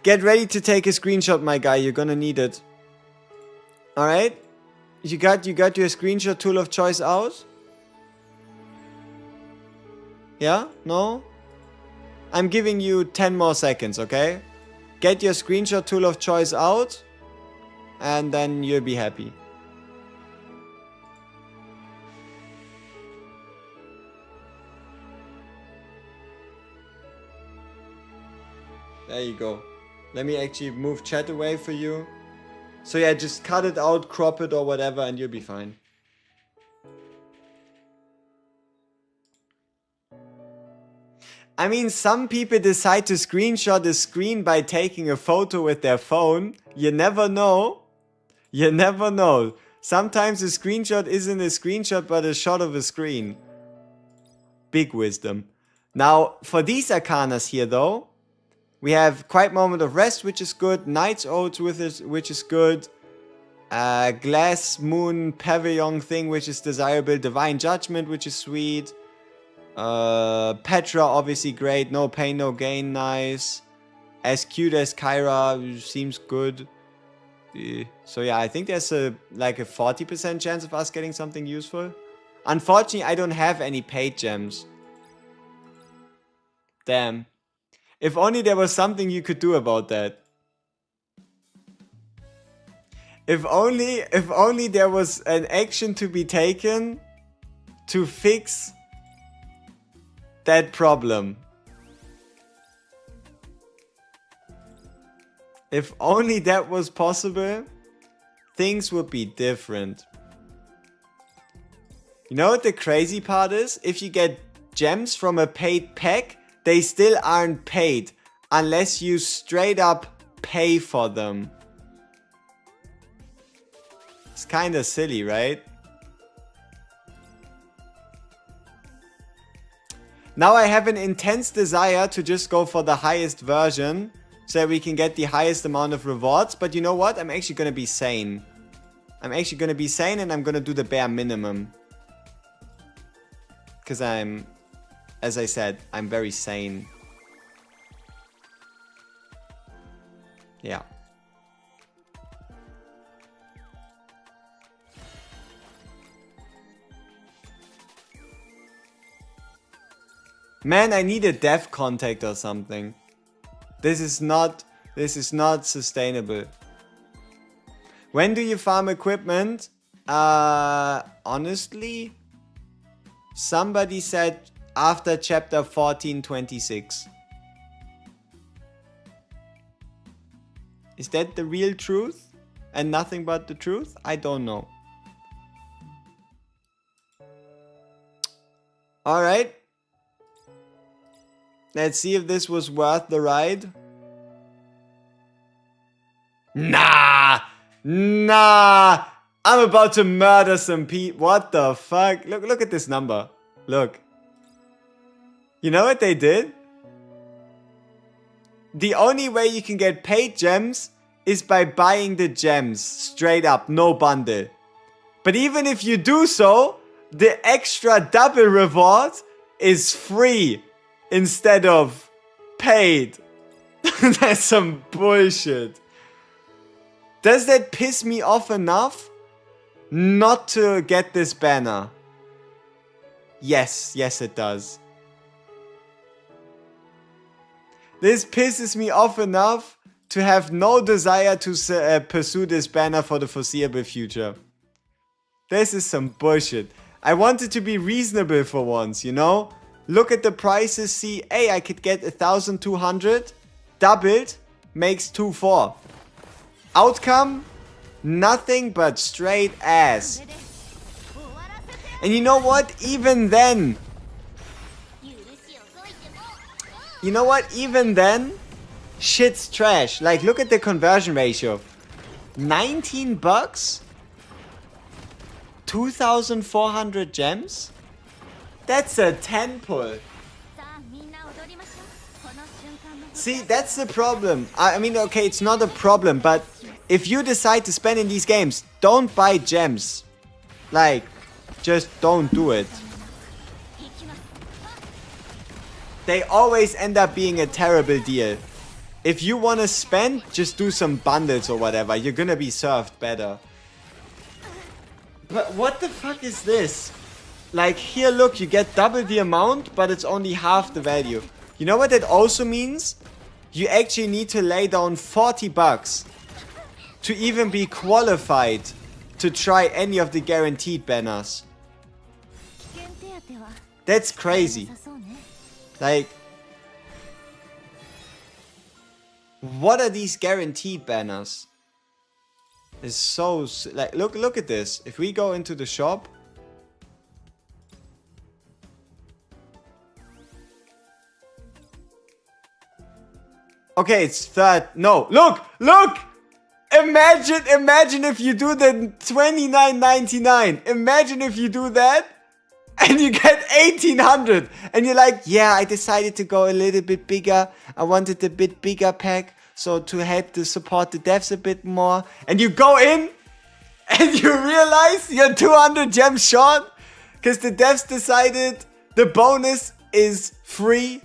Get ready to take a screenshot, my guy. You're gonna need it. Alright? You got your screenshot tool of choice out? Yeah? No? I'm giving you 10 more seconds, okay? Get your screenshot tool of choice out, and then you'll be happy. There you go. Let me actually move chat away for you. So yeah, just cut it out, crop it or whatever, and you'll be fine. I mean, some people decide to screenshot a screen by taking a photo with their phone. You never know. You never know. Sometimes a screenshot isn't a screenshot, but a shot of a screen. Big wisdom. Now, for these Arcanas here, though, we have Quiet Moment of Rest, which is good. Knight's Oath, which is good. Glass Moon Pavilion thing, which is desirable. Divine Judgment, which is sweet. Petra, obviously great. No Pain, No Gain, nice. As Cute as Kyra, seems good. So yeah, I think there's like a 40% chance of us getting something useful. Unfortunately, I don't have any paid gems. Damn. If only there was something you could do about that. If only there was an action to be taken to fix that problem. If only that was possible, things would be different. You know what the crazy part is? If you get gems from a paid pack, they still aren't paid unless you straight up pay for them. It's kinda silly, right? Now I have an intense desire to just go for the highest version so that we can get the highest amount of rewards. But you know what? I'm actually gonna be sane. I'm actually gonna be sane and I'm gonna do the bare minimum. Because I'm, as I said, I'm very sane. Yeah. Man, I need a dev contact or something. This is not sustainable. When do you farm equipment? Honestly, somebody said after chapter 1426. Is that the real truth and nothing but the truth? I don't know. All right. Let's see if this was worth the ride. Nah! Nah! I'm about to murder some people. What the fuck? Look at this number. Look. You know what they did? The only way you can get paid gems is by buying the gems. Straight up, no bundle. But even if you do so, the extra double reward is free instead of paid. That's some bullshit. Does that piss me off enough not to get this banner? Yes, yes it does. This pisses me off enough to have no desire to pursue this banner for the foreseeable future. This is some bullshit. I want it to be reasonable for once, you know? Look at the prices, see, hey, I could get 1,200, doubled, makes 2,400. Outcome? Nothing but straight ass. And you know what? Even then, shit's trash. Like, look at the conversion ratio. 19 bucks? 2,400 gems? That's a 10 pull. See, that's the problem. I mean, okay, it's not a problem, but if you decide to spend in these games, don't buy gems. Like, just don't do it. They always end up being a terrible deal. If you want to spend, just do some bundles or whatever. You're gonna be served better. But what the fuck is this? Like, here, look, you get double the amount, but it's only half the value. You know what that also means? You actually need to lay down 40 bucks to even be qualified to try any of the guaranteed banners. That's crazy. Like, what are these guaranteed banners? It's so, like, look at this. If we go into the shop, okay, it's third. No, look! Imagine if you do the $29.99. Imagine if you do that and you get 1800. And you're like, yeah, I decided to go a little bit bigger. I wanted a bit bigger pack, so to help to support the devs a bit more. And you go in and you realize you're 200 gems short because the devs decided the bonus is free.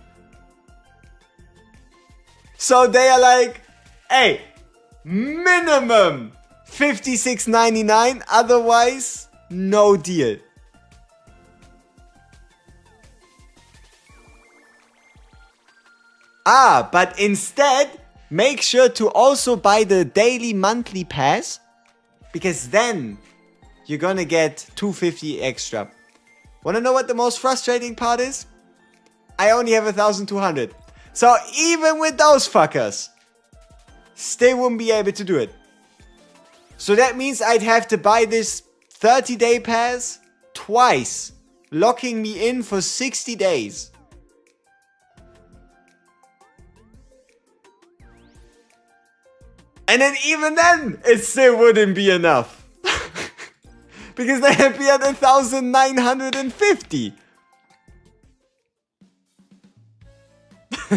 So they are like, hey, minimum 56.99, otherwise no deal. But instead, make sure to also buy the daily monthly pass, because then you're gonna get 250 extra. Wanna know what the most frustrating part is? I only have 1,200. So even with those fuckers, still wouldn't be able to do it. So that means I'd have to buy this 30-day pass twice, locking me in for 60 days. And then even then, it still wouldn't be enough. Because then I'd be at 1,950.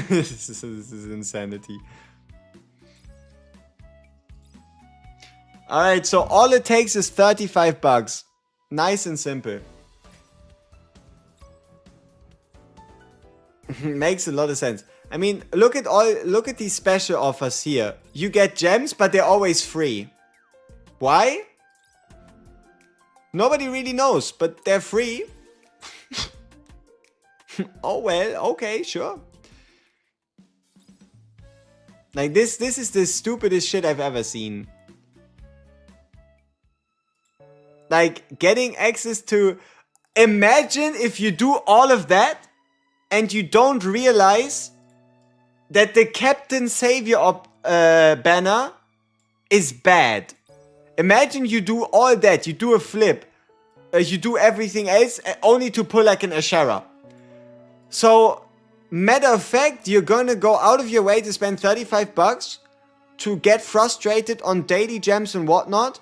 This is insanity. Alright, so all it takes is 35 bucks. Nice and simple. Makes a lot of sense. I mean, look at these special offers here. You get gems, but they're always free. Why? Nobody really knows, but they're free. Oh well, okay, sure. Like this is the stupidest shit I've ever seen. Like getting access to... Imagine if you do all of that and you don't realize that the Captain Savior banner is bad. Imagine you do all that, you do a flip, you do everything else only to pull like an Ashera. So, matter of fact, you're gonna go out of your way to spend 35 bucks to get frustrated on daily gems and whatnot,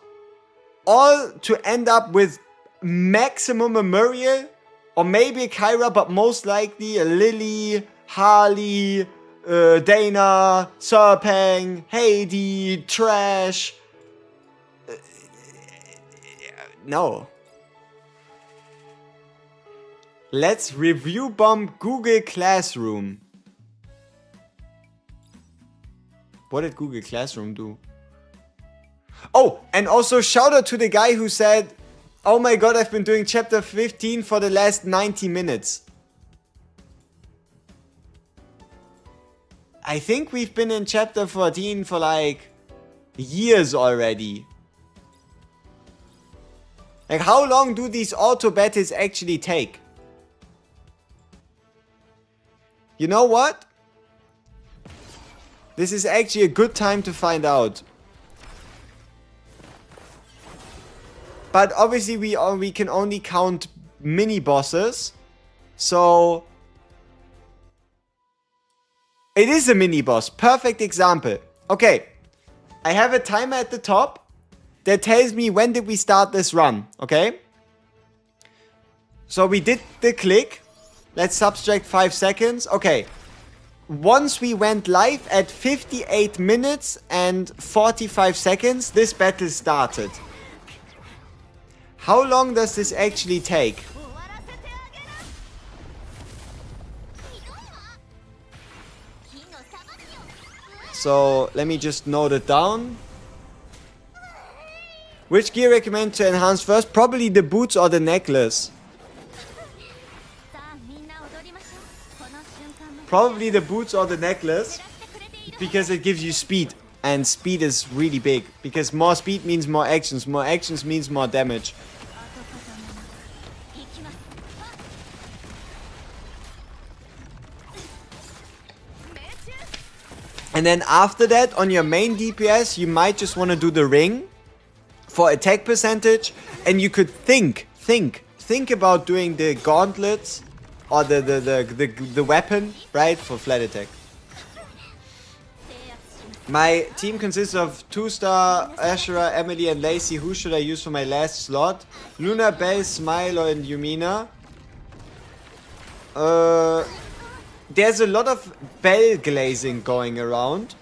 all to end up with maximum a Muriel, or maybe a Kyra, but most likely a Lily, Harley, Dana, Serpang, Heidi, Trash. No. Let's review bomb Google Classroom. What did Google Classroom do? Oh, and also shout out to the guy who said, oh my god, I've been doing chapter 15 for the last 90 minutes. I think we've been in chapter 14 for like years already. Like, how long do these auto battles actually take? You know what? This is actually a good time to find out. But obviously we can only count mini bosses. So it is a mini boss. Perfect example. Okay. I have a timer at the top that tells me when did we start this run. Okay. So we did the click. Let's subtract 5 seconds. Okay. Once we went live at 58 minutes and 45 seconds, this battle started. How long does this actually take? So let me just note it down. Which gear recommend to enhance first? Probably the boots or the necklace. Probably the boots or the necklace, because it gives you speed, and speed is really big, because more speed means more actions means more damage. And then after that, on your main DPS, you might just want to do the ring for attack percentage, and you could think about doing the gauntlets or the weapon, right, for flat attack. My team consists of 2-star, Ashera, Emily, and Lacey. Who should I use for my last slot? Luna, Belle, Smile, and Yumina. There's a lot of bell glazing going around.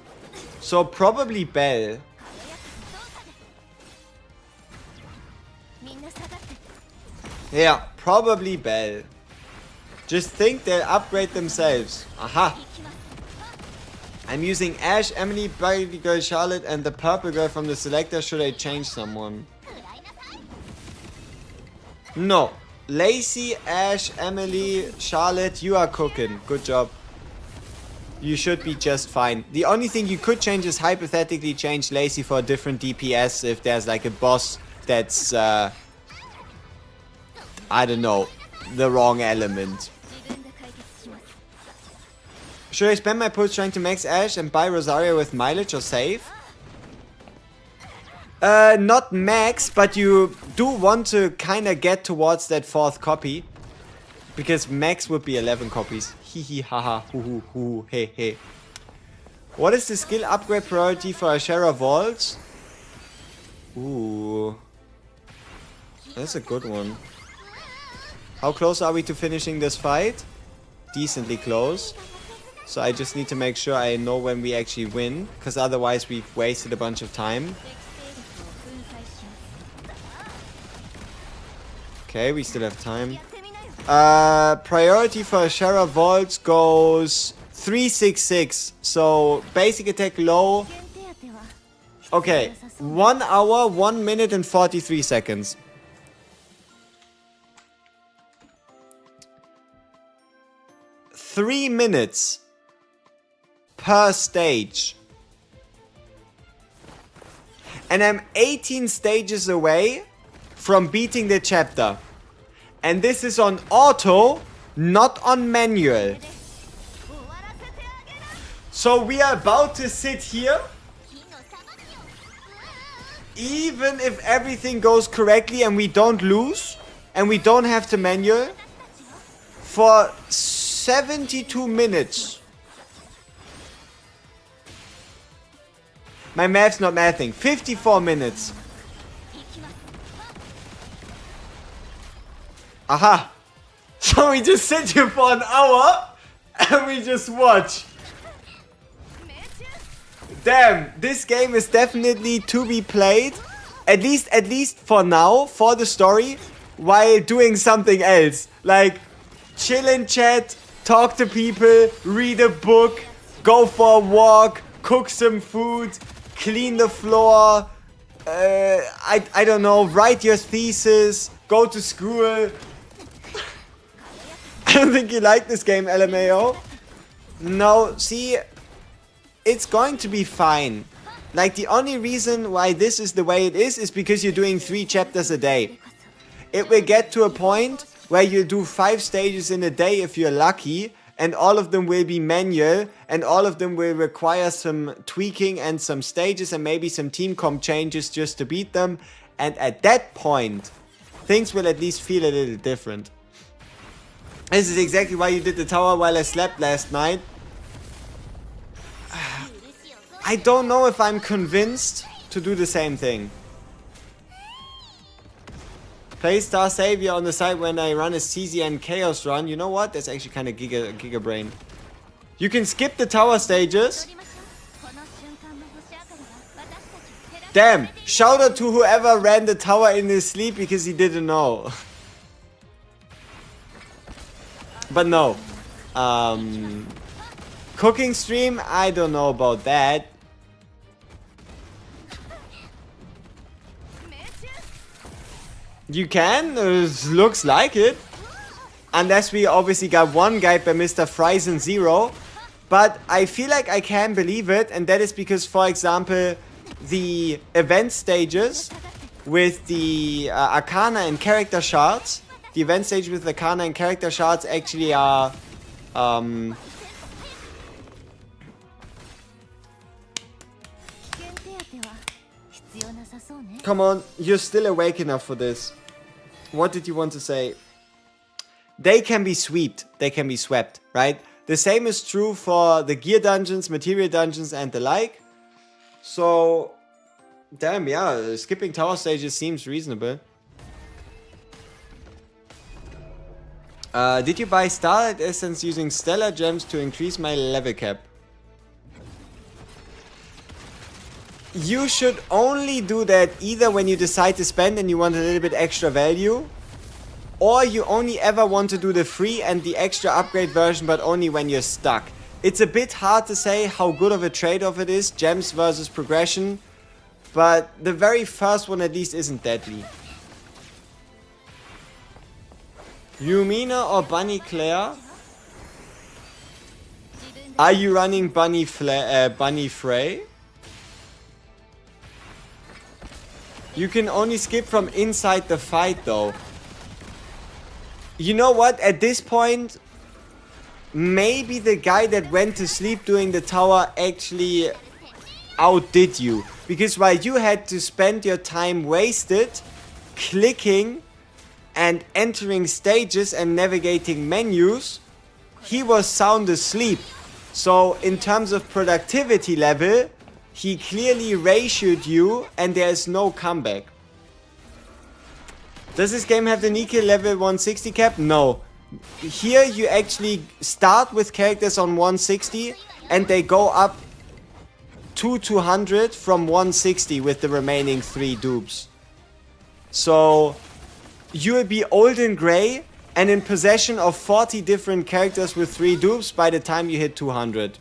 So probably bell. Yeah, probably bell. Just think they'll upgrade themselves. Aha. I'm using Ash, Emily, Buggy Girl, Charlotte, and the purple girl from the selector. Should I change someone? No. Lacey, Ash, Emily, Charlotte, you are cooking. Good job. You should be just fine. The only thing you could change is hypothetically change Lacey for a different DPS if there's like a boss that's, I don't know, the wrong element. Should I spend my pulse trying to max Ash and buy Rosaria with mileage or save? Not max, but you do want to kind of get towards that 4th copy. Because max would be 11 copies. Hee hee haha hoo hoo hoo hey hey. What is the skill upgrade priority for Ashera Vaults? Ooh. That's a good one. How close are we to finishing this fight? Decently close. So I just need to make sure I know when we actually win. Because otherwise we've wasted a bunch of time. Okay, we still have time. Priority for Ashera Vaults goes 366. So basic attack low. Okay, 1 hour, 1 minute and 43 seconds. Three minutes per stage. And I'm 18 stages away from beating the chapter. And this is on auto, not on manual. So we are about to sit here. Even if everything goes correctly and we don't lose, and we don't have to manual, for 72 minutes. My math's not mathing. 54 minutes. Aha. So we just sit here for an hour and we just watch. Damn, this game is definitely to be played. At least for now, for the story, while doing something else. Like, chill in chat, talk to people, read a book, go for a walk, cook some food, clean the floor, I don't know, write your thesis, go to school. I don't think you like this game, LMAO. No, see, it's going to be fine. Like, the only reason why this is the way it is because you're doing 3 chapters a day. It will get to a point where you do 5 stages in a day if you're lucky, and all of them will be manual, and all of them will require some tweaking and some stages and maybe some team comp changes just to beat them. And at that point, things will at least feel a little different. This is exactly why you did the tower while I slept last night. I don't know if I'm convinced to do the same thing. Play Star Savior on the side when I run a CZ and Chaos run. You know what? That's actually kind of giga brain. You can skip the tower stages. Damn! Shout out to whoever ran the tower in his sleep because he didn't know. But no. Cooking stream? I don't know about that. You can? Looks like it. Unless we obviously got one guide by Mr. Frizen Zero. But I feel like I can believe it. And that is because, for example, the event stages with the Arcana and character shards. The event stage with Arcana and character shards actually are... Come on, you're still awake enough for this. What did you want to say? They can be swept. They can be swept, right? The same is true for the gear dungeons, material dungeons, and the like. So, damn, yeah, skipping tower stages seems reasonable. Did you buy Starlight Essence using Stellar Gems to increase my level cap? You should only do that either when you decide to spend and you want a little bit extra value, or you only ever want to do the free and the extra upgrade version, but only when you're stuck. It's a bit hard to say how good of a trade-off it is, gems versus progression, but the very first one at least isn't deadly. Yumina or Bunny Claire? Are you running Bunny Frey? You can only skip from inside the fight though. You know what? At this point, maybe the guy that went to sleep doing the tower actually outdid you. Because while you had to spend your time wasted clicking and entering stages and navigating menus, he was sound asleep. So in terms of productivity level, he clearly ratioed you and there is no comeback. Does this game have the Nika level 160 cap? No. Here you actually start with characters on 160 and they go up to 200 from 160 with the remaining 3 dupes. So you will be old and grey and in possession of 40 different characters with 3 dupes by the time you hit 200.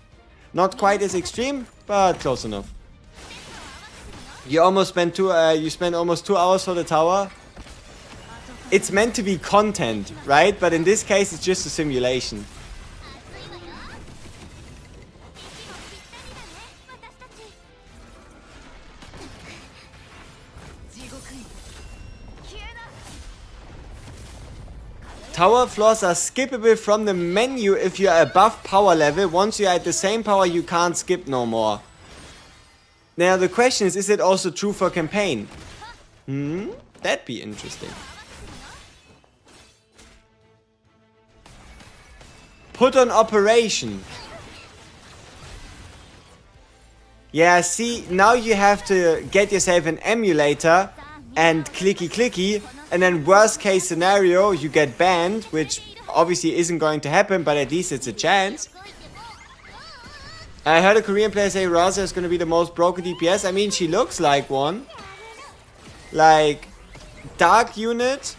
Not quite as extreme, but close enough. You almost spent almost 2 hours for the tower. It's meant to be content, right? But in this case, it's just a simulation. Tower floors are skippable from the menu if you are above power level. Once you are at the same power, you can't skip no more. Now the question is it also true for campaign? That'd be interesting. Put on operation. Yeah, see, now you have to get yourself an emulator and clicky, and then worst case scenario, you get banned, which obviously isn't going to happen, but at least it's a chance. I heard a Korean player say Raza is going to be the most broken DPS. I mean, she looks like one. Like, dark unit,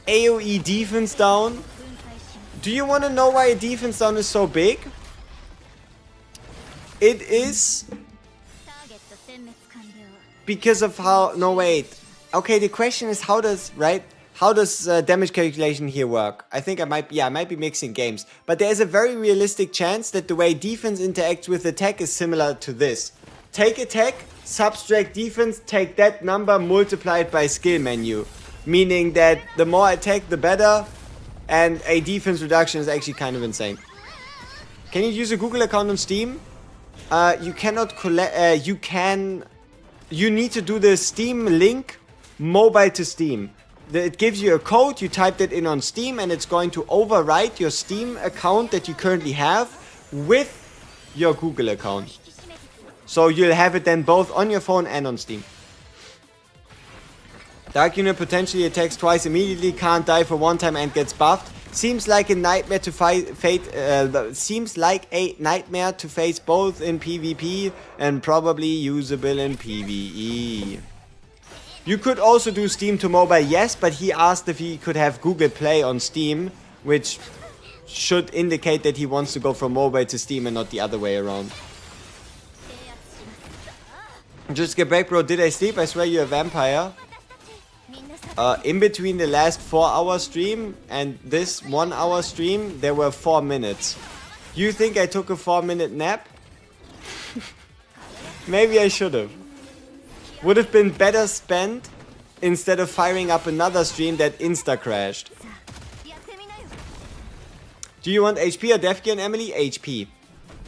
AoE defense down. Do you want to know why a defense down is so big? It is because of how... No, wait. Okay, the question is how does damage calculation here work? I think I might be mixing games. But there is a very realistic chance that the way defense interacts with attack is similar to this. Take attack, subtract defense, take that number, multiply it by skill menu. Meaning that the more attack, the better. And a defense reduction is actually kind of insane. Can you use a Google account on Steam? You cannot collect... You need to do the Steam link mobile to Steam. It gives you a code, you type that in on Steam, and it's going to overwrite your Steam account that you currently have with your Google account. So you'll have it then both on your phone and on Steam. Dark unit potentially attacks twice immediately, can't die for one time and gets buffed. Seems like a nightmare to face both in PvP and probably usable in PvE. You could also do Steam to mobile, yes, but he asked if he could have Google Play on Steam, which should indicate that he wants to go from mobile to Steam and not the other way around. Just get back, bro. Did I sleep? I swear you're a vampire. In between the last 4-hour stream and this 1-hour stream, there were 4 minutes. You think I took a 4-minute nap? Maybe I should have. Would have been better spent instead of firing up another stream that insta-crashed. Do you want HP or Def Gear and Emily? HP.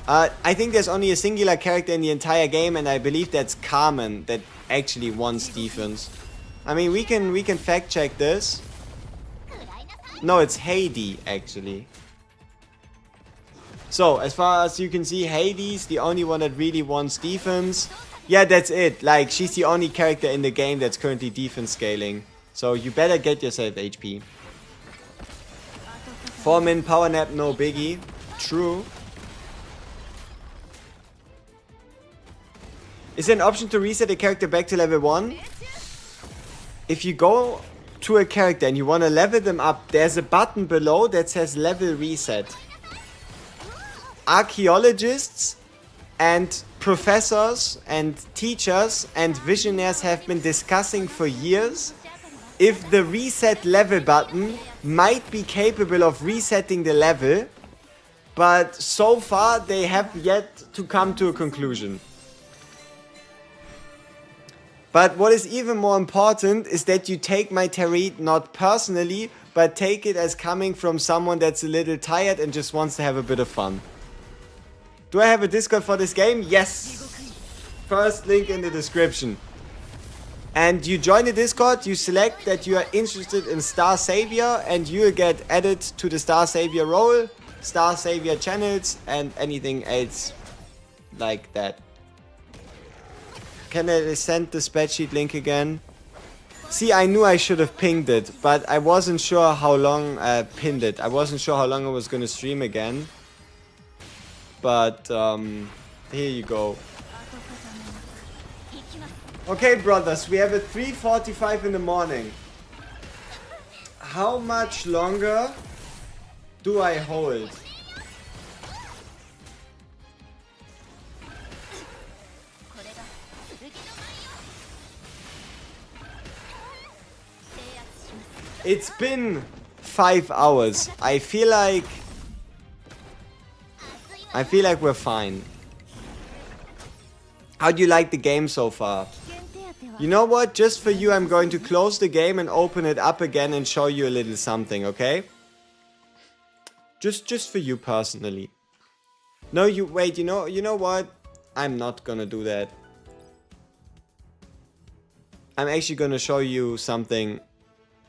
I think there's only a singular character in the entire game, and I believe that's Carmen that actually wants defense. I mean, we can fact check this. No, it's Heidi actually. So, as far as you can see, Heidi's the only one that really wants defense. Yeah, that's it. Like, she's the only character in the game that's currently defense scaling. So, you better get yourself HP. 4-min power nap, no biggie. True. Is there an option to reset a character back to level 1? If you go to a character and you want to level them up, there's a button below that says level reset. Archaeologists and professors and teachers and visionaries have been discussing for years if the reset level button might be capable of resetting the level, but so far they have yet to come to a conclusion. But what is even more important is that you take my tirade not personally, but take it as coming from someone that's a little tired and just wants to have a bit of fun. Do I have a Discord for this game? Yes! First link in the description. And you join the Discord, you select that you are interested in Star Savior, and you get added to the Star Savior role, Star Savior channels, and anything else like that. Can I send the spreadsheet link again? See, I knew I should have pinged it, but I wasn't sure how long I pinned it. I wasn't sure how long I was going to stream again. But, here you go. Okay, brothers, we have at 3:45 in the morning. How much longer do I hold? It's been 5 hours. I feel like we're fine. How do you like the game so far? You know what? Just for you, I'm going to close the game and open it up again and show you a little something, okay? Just for you personally. No, you wait. You know what? I'm not gonna do that. I'm actually gonna show you something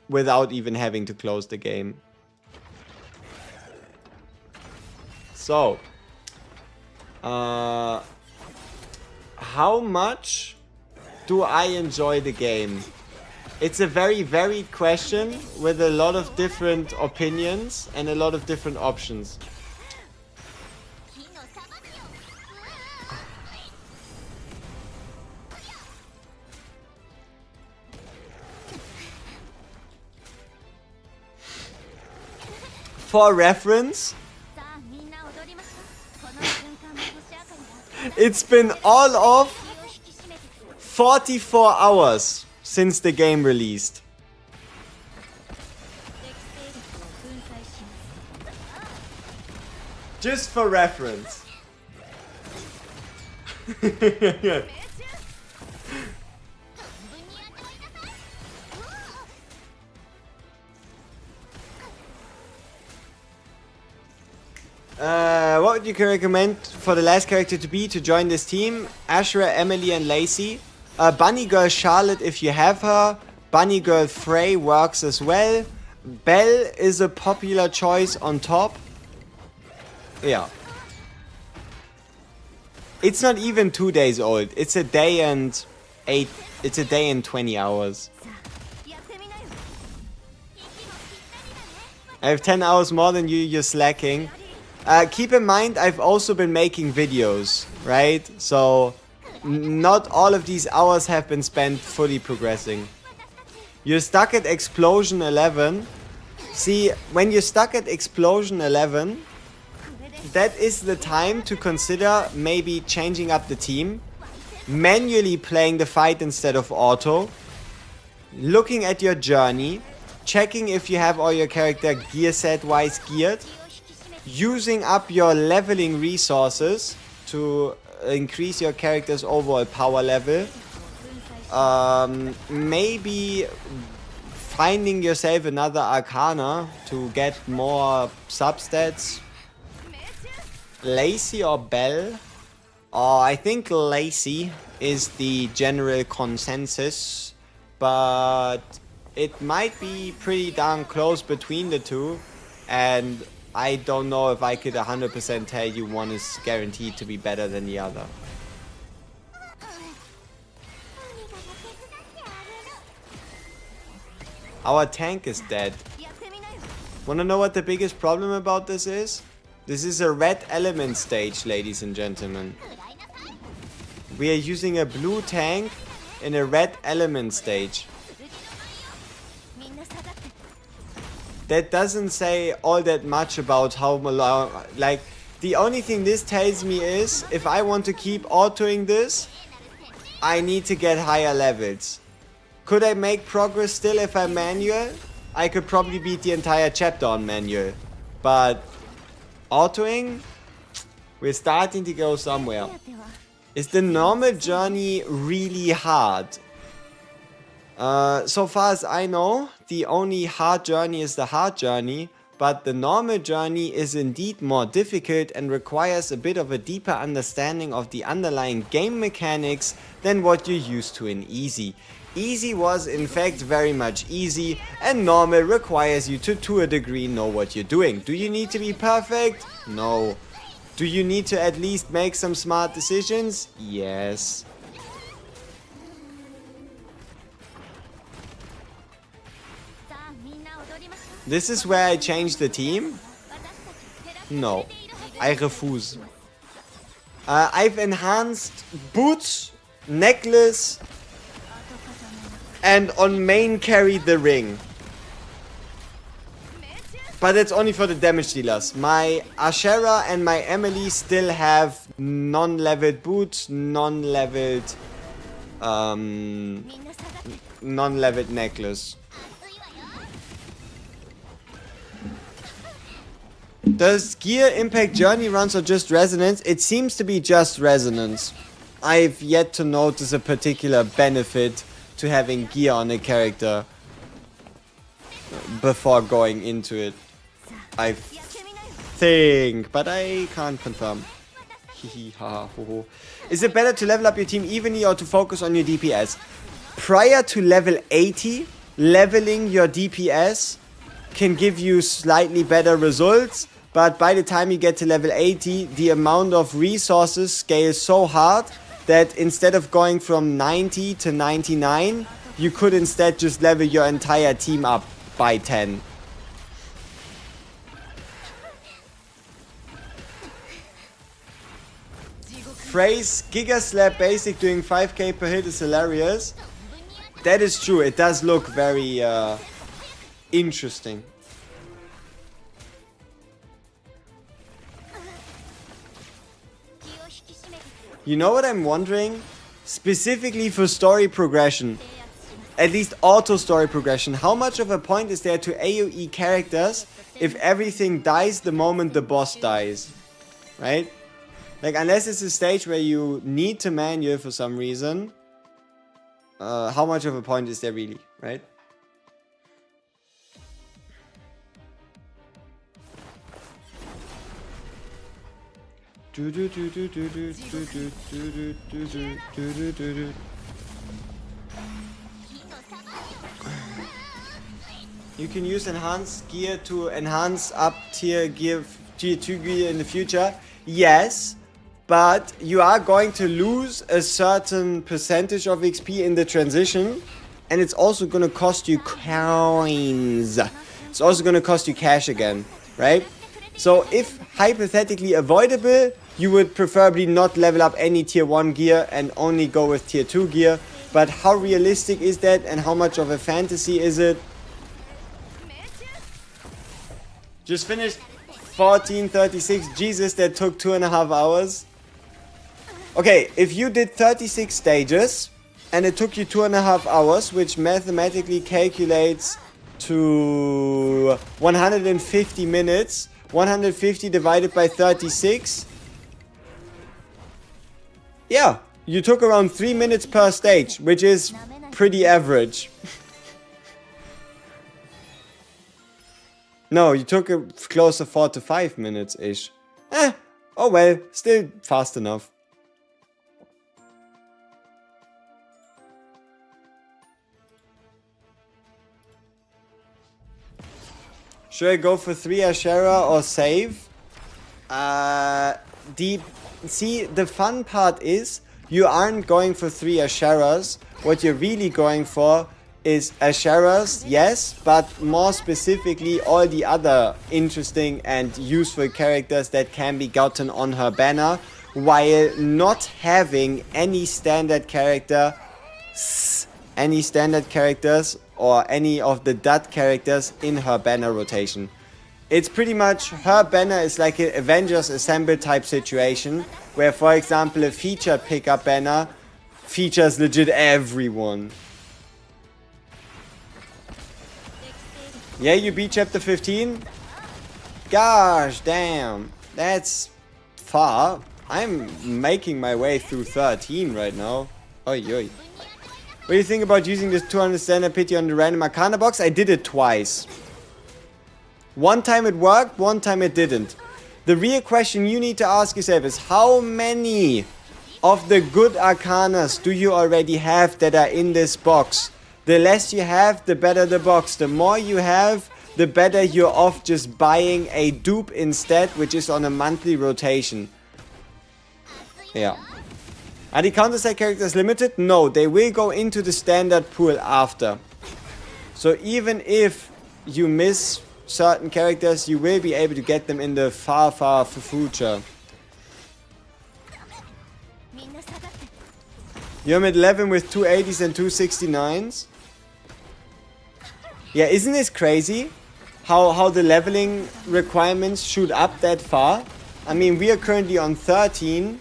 without even having to close the game. So, how much do I enjoy the game? It's a very varied question with a lot of different opinions and a lot of different options. For reference, it's been all of 44 hours since the game released. Just for reference. What would you recommend for the last character to be to join this team? Ashra, Emily, and Lacey. Bunny Girl Charlotte if you have her. Bunny Girl Frey works as well. Belle is a popular choice on top. Yeah. It's not even 2 days old. It's a day and 20 hours. I have 10 hours more than you, you're slacking. Keep in mind, I've also been making videos, right? So, not all of these hours have been spent fully progressing. You're stuck at Explosion 11. See, when you're stuck at Explosion 11, that is the time to consider maybe changing up the team, manually playing the fight instead of auto, looking at your journey, checking if you have all your character gear set wise geared, using up your leveling resources to increase your character's overall power level, maybe finding yourself another Arcana to get more substats. Lacey or Belle? Oh, I think Lacey is the general consensus, but it might be pretty darn close between the two, and I don't know if I could 100% tell you one is guaranteed to be better than the other. Our tank is dead. Wanna know what the biggest problem about this is? This is a red element stage, ladies and gentlemen. We are using a blue tank in a red element stage. That doesn't say all that much about how long, like, the only thing this tells me is, if I want to keep autoing this, I need to get higher levels. Could I make progress still if I manual? I could probably beat the entire chapter on manual. But autoing, we're starting to go somewhere. Is the normal journey really hard? So far as I know, the only hard journey is the hard journey, but the normal journey is indeed more difficult and requires a bit of a deeper understanding of the underlying game mechanics than what you're used to in easy. Easy was in fact very much easy, and normal requires you to a degree know what you're doing. Do you need to be perfect? No. Do you need to at least make some smart decisions? Yes. This is where I change the team? No. I refuse. I've enhanced boots, necklace, and on main carry the ring. But it's only for the damage dealers. My Ashera and my Emily still have non-leveled boots, non-leveled necklace. Does gear impact journey runs or just resonance? It seems to be just resonance. I've yet to notice a particular benefit to having gear on a character before going into it. I think, but I can't confirm. Is it better to level up your team evenly or to focus on your DPS? Prior to level 80, leveling your DPS can give you slightly better results, but by the time you get to level 80, the amount of resources scales so hard that instead of going from 90 to 99, you could instead just level your entire team up by 10. Phrase Giga Slap Basic doing 5k per hit is hilarious. That is true, it does look very interesting. You know what I'm wondering? Specifically for story progression, at least auto story progression, how much of a point is there to AoE characters if everything dies the moment the boss dies? Right? Like, unless it's a stage where you need to manual for some reason, how much of a point is there really, right? You can use enhanced gear to enhance up tier 2 gear in the future. Yes, but you are going to lose a certain percentage of XP in the transition, and it's also going to cost you coins. It's also going to cost you cash again, right? So if hypothetically avoidable, you would preferably not level up any tier 1 gear and only go with tier 2 gear. But how realistic is that, and how much of a fantasy is it? Just finished 1436. Jesus, that took 2.5 hours. Okay, if you did 36 stages and it took you 2.5 hours, which mathematically calculates to 150 minutes, 150 divided by 36. Yeah, you took around 3 minutes per stage, which is pretty average. No, you took a closer 4 to 5 minutes-ish. Oh well, still fast enough. Should I go for 3 Ashera or save? See, the fun part is you aren't going for 3 Asheras. What you're really going for is Asherah's, yes, but more specifically all the other interesting and useful characters that can be gotten on her banner, while not having any standard characters or any of the dud characters in her banner rotation. It's pretty much, her banner is like an Avengers Assemble type situation, where for example a featured pickup banner features legit everyone. Yeah, you beat chapter 15? Gosh, damn. That's far. I'm making my way through 13 right now. Oi, oi. What do you think about using this 200 standard pity on the random Arcana box? I did it twice. One time it worked, one time it didn't. The real question you need to ask yourself is, how many of the good Arcanas do you already have that are in this box? The less you have, the better the box. The more you have, the better you're off just buying a dupe instead, which is on a monthly rotation. Yeah. Are the counter-strike characters limited? No, they will go into the standard pool after. So even if you miss certain characters, you will be able to get them in the far, far future. You're mid 11 with 280s and 269s. Yeah, isn't this crazy? How the leveling requirements shoot up that far? I mean, we are currently on 13,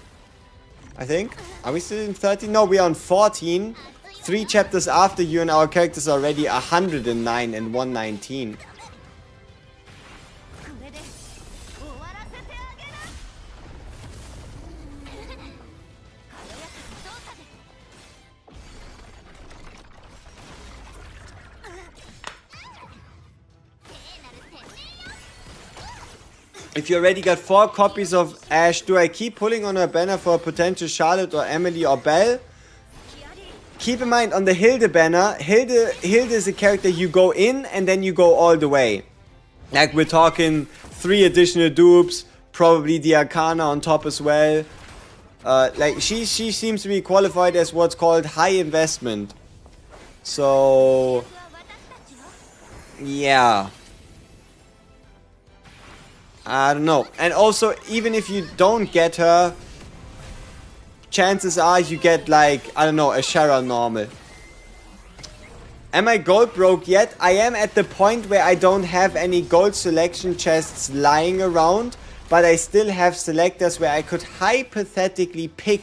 I think. Are we still in 13? No, we are on 14. 3 chapters after you, and our characters are already 109 and 119. If you already got 4 copies of Ashe, do I keep pulling on her banner for a potential Charlotte or Emily or Belle? Keep in mind, on the Hilde banner, Hilde is a character you go in and then you go all the way. Like, we're talking 3 additional dupes, probably the Arcana on top as well. Like, she seems to be qualified as what's called high investment. So, yeah. I don't know. And also, even if you don't get her, chances are you get, like, I don't know, a Shara normal. Am I gold broke yet? I am at the point where I don't have any gold selection chests lying around, but I still have selectors where I could hypothetically pick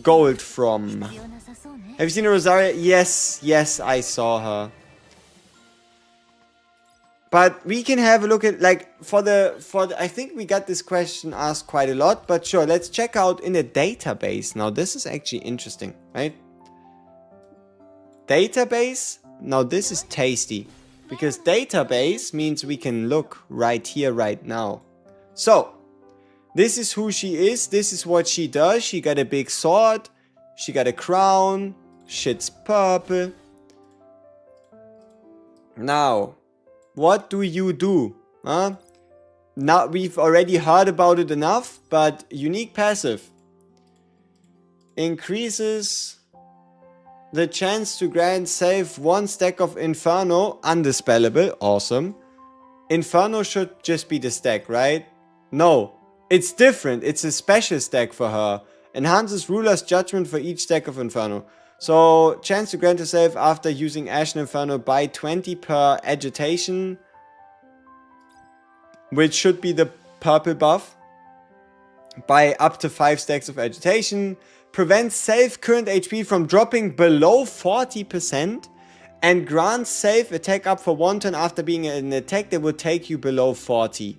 gold from. Have you seen Rosaria? Yes, I saw her. But we can have a look at, like, for the I think we got this question asked quite a lot, but sure, let's check out in the database. Now, this is actually interesting, right? Database? Now, this is tasty, because database means we can look right here, right now. So, this is who she is, this is what she does. She got a big sword, she got a crown, shit's purple. Now, what do you do? Huh? Now, we've already heard about it enough, but unique passive increases the chance to grant save 1 stack of Inferno, undispellable, awesome. Inferno should just be the stack, right? No, it's different, it's a special stack for her. Enhances Ruler's Judgment for each stack of Inferno. So, chance to grant a save after using Ashen Inferno by 20 per agitation, which should be the purple buff, by up to 5 stacks of agitation. Prevents save current HP from dropping below 40%, and grants save attack up for 1 turn after being an attack that will take you below 40.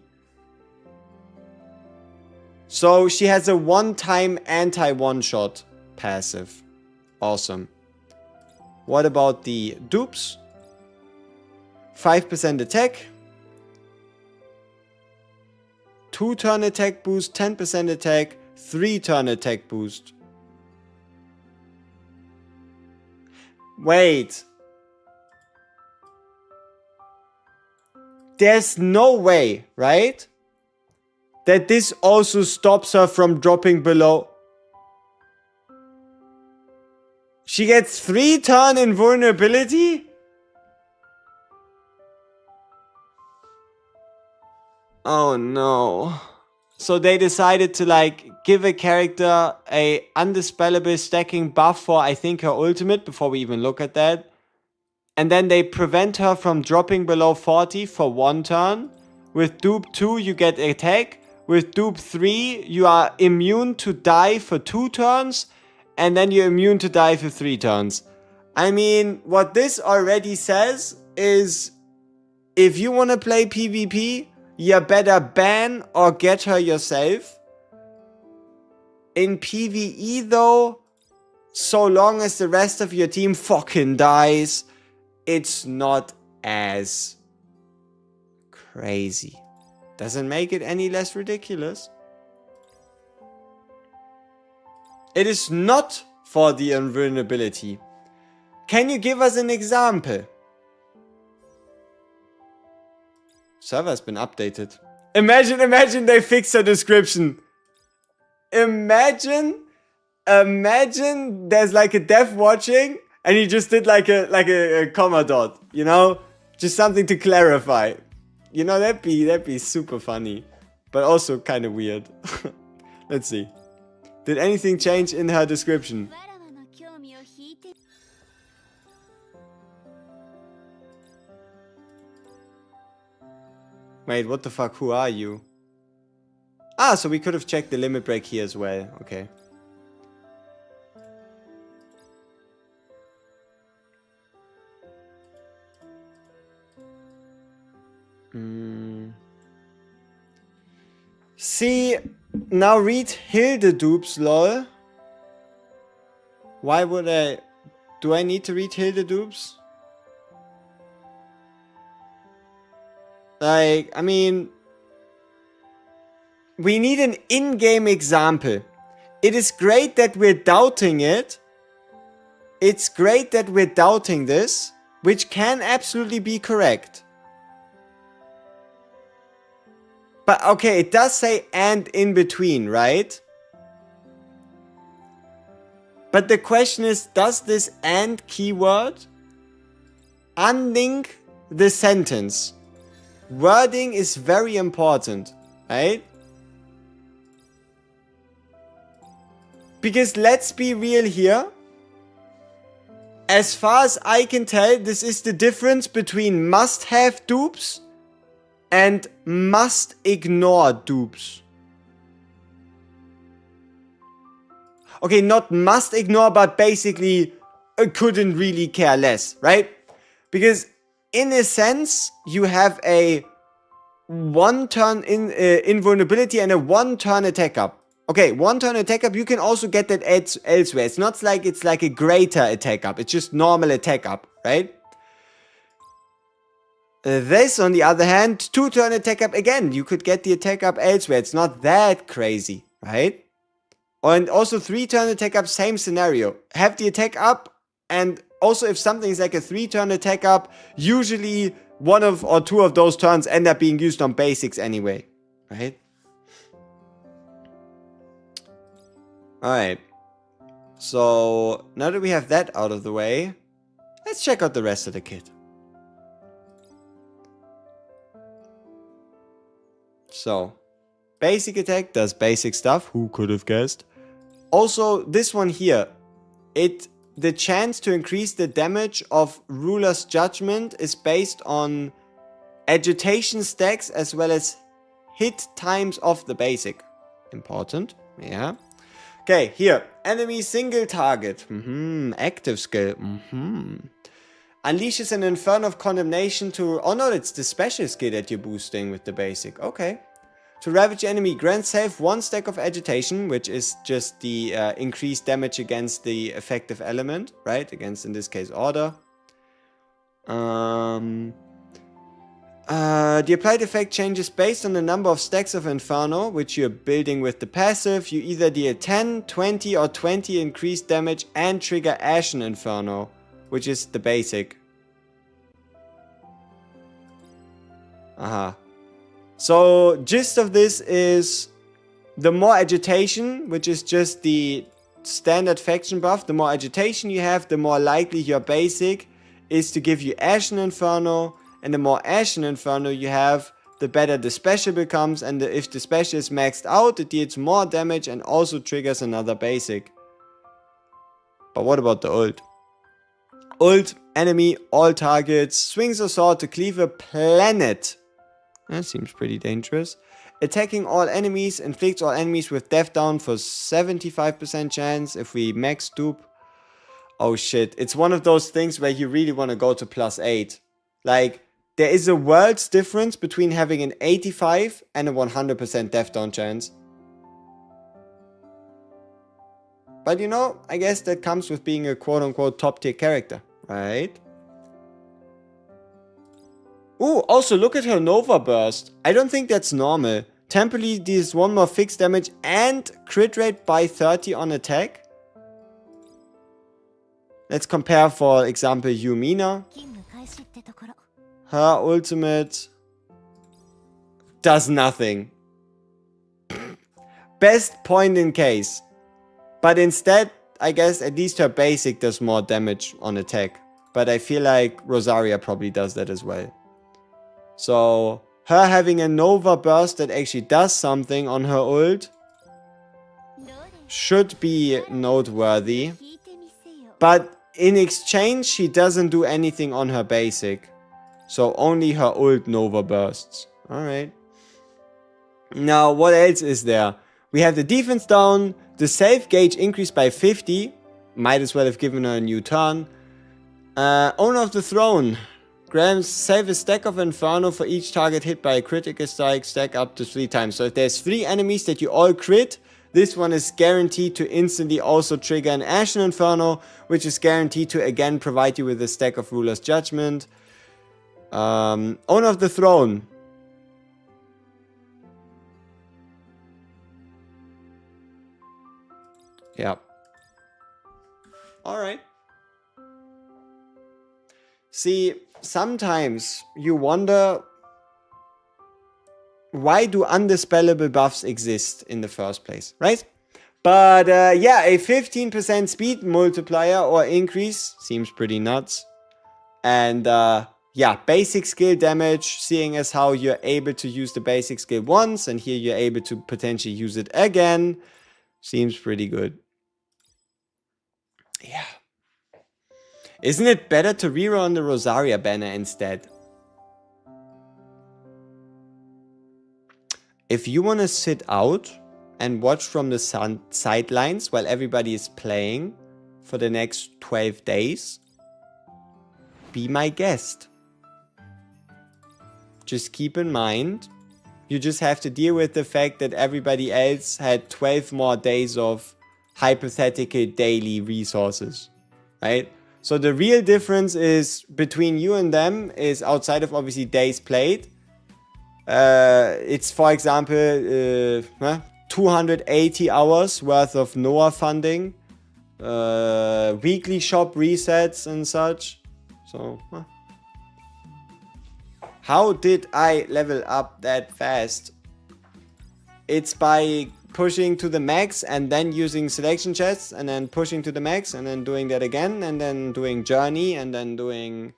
So, she has a one-time anti-one-shot passive. Awesome. What about the dupes? 5% attack. 2 turn attack boost, 10% attack, 3 turn attack boost. Wait. There's no way, right? That this also stops her from dropping below. She gets 3 turn invulnerability? Oh no. So they decided to like give a character a undispellable stacking buff for I think her ultimate before we even look at that. And then they prevent her from dropping below 40 for 1 turn. With dupe 2 you get attack. With dupe 3 you are immune to die for 2 turns. And then you're immune to die for 3 turns. I mean, what this already says is if you want to play PvP, you better ban or get her yourself. In PvE though, so long as the rest of your team fucking dies, it's not as crazy. Doesn't make it any less ridiculous. It is not for the invulnerability. Can you give us an example? Server's been updated. Imagine they fixed the description. Imagine there's like a dev watching and he just did like a comma dot, you know? Just something to clarify. You know, that'd be super funny. But also kind of weird. Let's see. Did anything change in her description? Wait, what the fuck? Who are you? Ah, so we could have checked the limit break here as well. Okay. See, now read Hilde dupes, lol. Why would I... Do I need to read Hilde dupes? Like, I mean... We need an in-game example. It is great that we're doubting it. It's great that we're doubting this, which can absolutely be correct. But okay, it does say and in between, right? But the question is, does this and keyword unlink the sentence? Wording is very important, right? Because let's be real here. As far as I can tell, this is the difference between must-have dupes and must-ignore dupes. Okay, not must-ignore, but basically couldn't really care less, right? Because in a sense, you have a 1-turn invulnerability and a 1-turn attack up. Okay, 1-turn attack up, you can also get that elsewhere. It's not like it's like a greater attack up. It's just normal attack up, right? This, on the other hand, 2-turn attack up, again, you could get the attack up elsewhere. It's not that crazy, right? And also 3-turn attack up, same scenario. Have the attack up, and also if something is like a 3-turn attack up, usually 1 or 2 of those turns end up being used on basics anyway, right? Alright, so now that we have that out of the way, let's check out the rest of the kit. So, basic attack does basic stuff, who could have guessed? Also, this one here, the chance to increase the damage of Ruler's Judgment is based on agitation stacks as well as hit times of the basic. Important, yeah. Okay, here. Enemy single target. Active skill. Unleashes an Inferno of Condemnation to... Oh no, it's the special skill that you're boosting with the basic. Okay. To ravage enemy, grant self 1 stack of agitation, which is just the increased damage against the effective element, right? Against, in this case, order. The applied effect changes based on the number of stacks of Inferno, which you're building with the passive. You either deal 10, 20 or 20 increased damage and trigger Ashen Inferno, which is the basic. So, gist of this is the more agitation, which is just the standard faction buff, the more agitation you have, the more likely your basic is to give you Ashen Inferno. And the more Ashen Inferno you have, the better the special becomes, and if the special is maxed out, it deals more damage and also triggers another basic. But what about the ult? Ult, enemy, all targets, swings a sword to cleave a planet. That seems pretty dangerous. Attacking all enemies, inflicts all enemies with death down for 75% chance if we max dupe. Oh shit, it's one of those things where you really want to go to +8. Like, there is a world's difference between having an 85 and a 100% death down chance. But you know, I guess that comes with being a quote-unquote top-tier character, right? Ooh, also look at her Nova Burst. I don't think that's normal. Temporarily deals 1 more fixed damage and crit rate by 30 on attack. Let's compare, for example, Yumina. Her ultimate does nothing. Best point in case. But instead, I guess at least her basic does more damage on attack. But I feel like Rosaria probably does that as well. So, her having a Nova Burst that actually does something on her ult should be noteworthy. But in exchange, she doesn't do anything on her basic. So, only her ult Nova Bursts. Alright. Now, what else is there? We have the defense down, the save gauge increased by 50. Might as well have given her a new turn. Owner of the Throne. Grants save a stack of Inferno for each target hit by a critical strike, stack up to 3 times. So if there's 3 enemies that you all crit, this one is guaranteed to instantly also trigger an Ashen Inferno, which is guaranteed to again provide you with a stack of Ruler's Judgment. Owner of the Throne. Yeah. Alright. See, sometimes you wonder, why do undispellable buffs exist in the first place, right? But yeah, a 15% speed multiplier or increase seems pretty nuts. And yeah, basic skill damage, seeing as how you're able to use the basic skill once, and here you're able to potentially use it again, seems pretty good. Yeah. Isn't it better to rerun the Rosaria banner instead? If you want to sit out and watch from the sidelines while everybody is playing for the next 12 days, be my guest. Just keep in mind, you just have to deal with the fact that everybody else had 12 more days of hypothetical daily resources, right? So the real difference is between you and them is outside of obviously days played. It's for example 280 hours worth of Noah funding, weekly shop resets and such. So how did I level up that fast? It's by pushing to the max and then using selection chests and then pushing to the max and then doing that again and then doing journey and then doing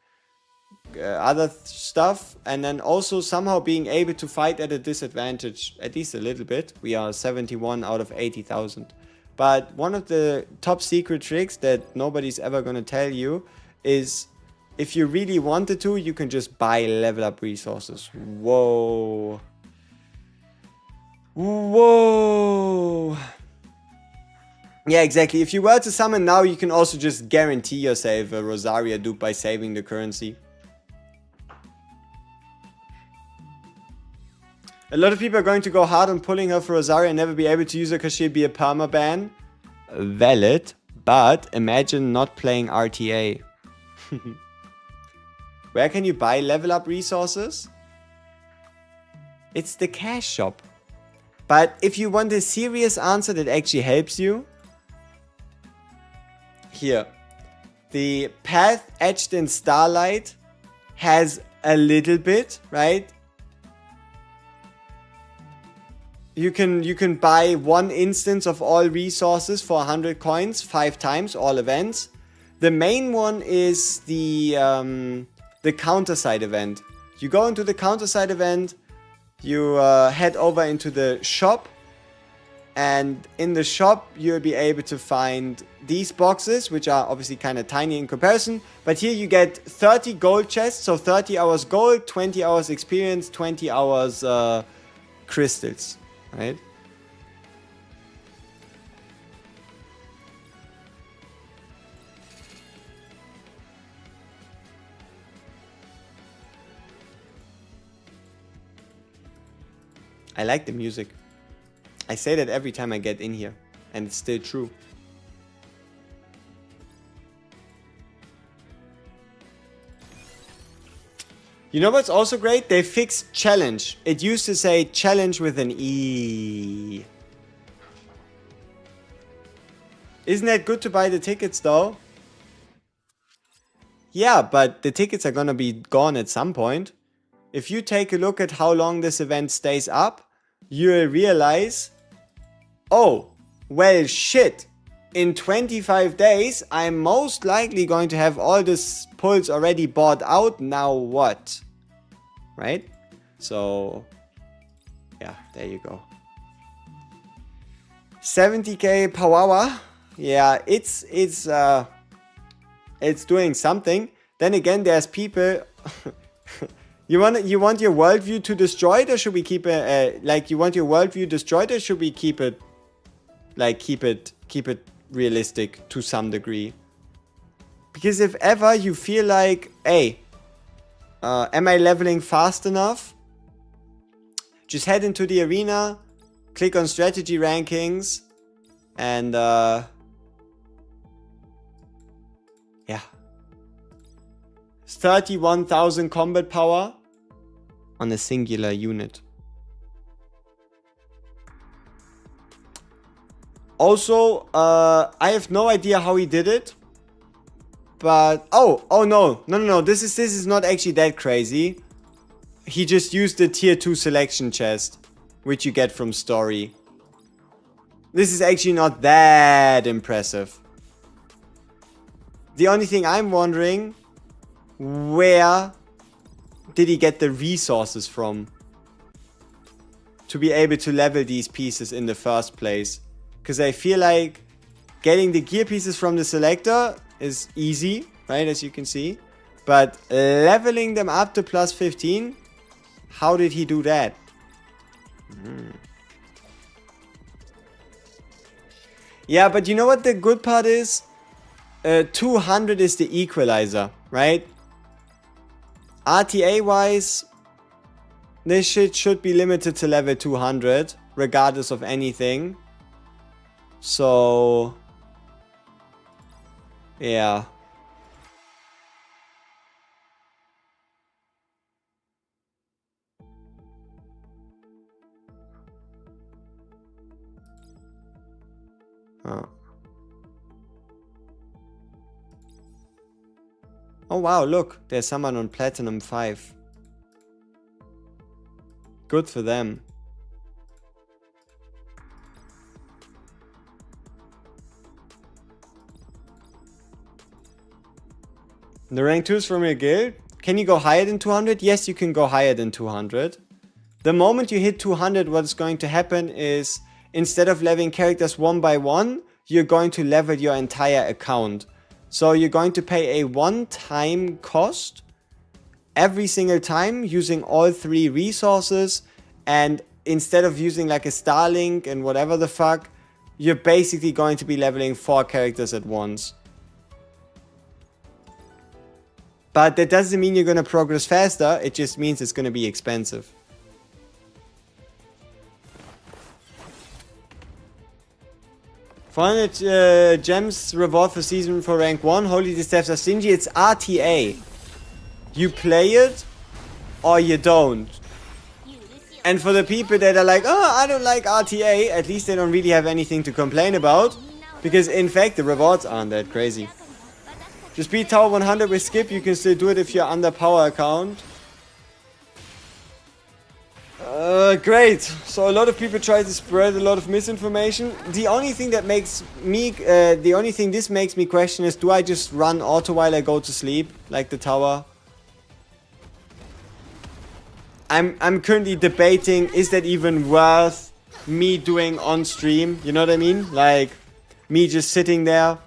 other stuff, and then also somehow being able to fight at a disadvantage, at least a little bit. We are 71 out of 80,000. But one of the top secret tricks that nobody's ever gonna tell you is if you really wanted to, you can just buy level up resources. Whoa. Whoa. Yeah, exactly. If you were to summon now, you can also just guarantee yourself a Rosaria dupe by saving the currency. A lot of people are going to go hard on pulling her for Rosaria and never be able to use her because she'll be a permaban. Valid, but imagine not playing RTA. Where can you buy level up resources? It's the cash shop. But if you want a serious answer that actually helps you, here. The path etched in Starlight has a little bit, right? You can buy 1 instance of all resources for 100 coins 5 times, all events. The main one is the counter side event. You go into the counter side event, you head over into the shop. And in the shop, you'll be able to find these boxes, which are obviously kind of tiny in comparison. But here you get 30 gold chests, so 30 hours gold, 20 hours experience, 20 hours crystals, right? I like the music. I say that every time I get in here, and it's still true. You know what's also great? They fixed challenge. It used to say challenge with an E. Isn't that good to buy the tickets though? Yeah, but the tickets are gonna be gone at some point. If you take a look at how long this event stays up, you'll realize, oh, well shit, in 25 days I'm most likely going to have all this pulls already bought out, now what? Right? So, yeah, there you go. 70k per hour, yeah, it's doing something. Then again, there's people... You want your worldview to destroy it, or should we keep it, like, you want your worldview destroyed, or should we keep it, like, keep it realistic to some degree? Because if ever you feel like, hey, am I leveling fast enough? Just head into the arena, click on strategy rankings, and, yeah. 31,000 combat power on a singular unit. Also, I have no idea how he did it, but oh no, this is not actually that crazy. He just used the tier 2 selection chest, which you get from story. This is actually not that impressive. The only thing I'm wondering, where did he get the resources from to be able to level these pieces in the first place? Because I feel like getting the gear pieces from the selector is easy, right, as you can see. But leveling them up to plus 15, how did he do that? Yeah, but you know what the good part is? 200 is the equalizer, right? RTA wise, this shit should be limited to level 200, regardless of anything. So, yeah. Oh wow, look, there's someone on Platinum 5. Good for them. The rank 2s from your guild. Can you go higher than 200? Yes, you can go higher than 200. The moment you hit 200, what's going to happen is, instead of leveling characters one by one, you're going to level your entire account. So you're going to pay a one-time cost every single time using all 3 resources, and instead of using like a Starlink and whatever the fuck, you're basically going to be leveling 4 characters at once. But that doesn't mean you're going to progress faster, it just means it's going to be expensive. $400 gems reward for season for rank 1. Holy, the steps are stingy. It's RTA. You play it or you don't. And for the people that are like, oh, I don't like RTA, at least they don't really have anything to complain about. Because in fact, the rewards aren't that crazy. Just beat Tower 100 with skip. You can still do it if you're under power account. Great. So a lot of people try to spread a lot of misinformation. The only thing that makes me, the only thing this makes me question is, do I just run auto while I go to sleep, like the tower? I'm currently debating, is that even worth me doing on stream? You know what I mean? Like, me just sitting there,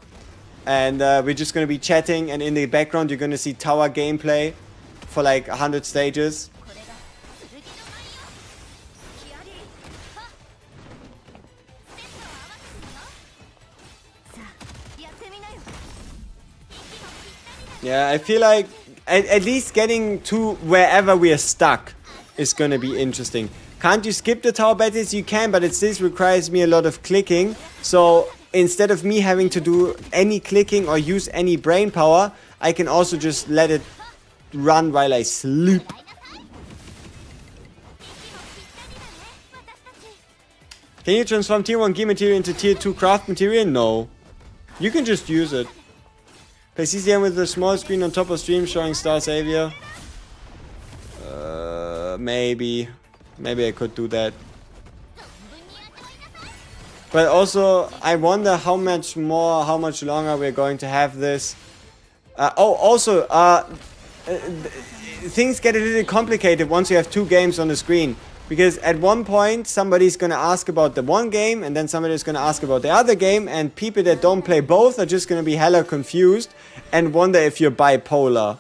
and we're just gonna be chatting, and in the background you're gonna see tower gameplay for like 100 stages. Yeah, I feel like at least getting to wherever we are stuck is gonna be interesting. Can't you skip the tower battles? You can, but it still requires me a lot of clicking. So instead of me having to do any clicking or use any brain power, I can also just let it run while I sleep. Can you transform tier 1 gear material into tier 2 craft material? No. You can just use it. Play CCM with a small screen on top of stream showing Star Savior. Maybe. Maybe I could do that. But also, I wonder how much longer we're going to have this. Things get a little complicated once you have 2 games on the screen. Because at one point, somebody's gonna ask about the one game, and then somebody's gonna ask about the other game, and people that don't play both are just gonna be hella confused and wonder if you're bipolar.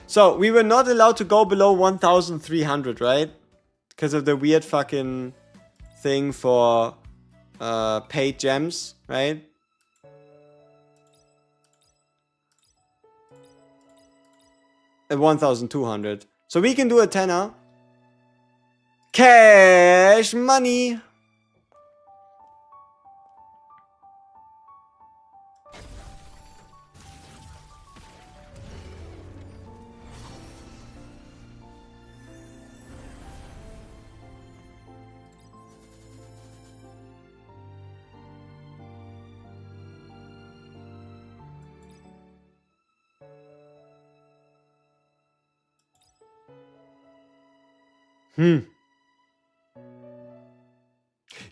So, we were not allowed to go below 1,300, right? Because of the weird fucking thing for paid gems, right? At 1,200. So we can do a tenner. Cash money.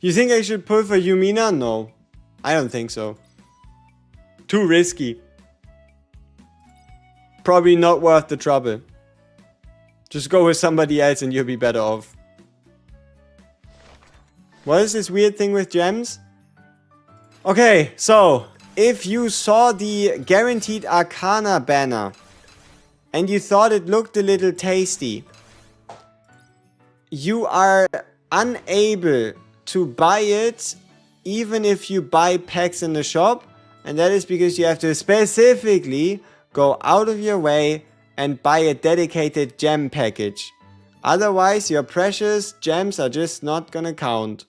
You think I should pull for Yumina? No. I don't think so. Too risky. Probably not worth the trouble. Just go with somebody else and you'll be better off. What is this weird thing with gems? Okay, so if you saw the guaranteed Arcana banner and you thought it looked a little tasty, you are unable to buy it even if you buy packs in the shop, and that is because you have to specifically go out of your way and buy a dedicated gem package. Otherwise, your precious gems are just not gonna count.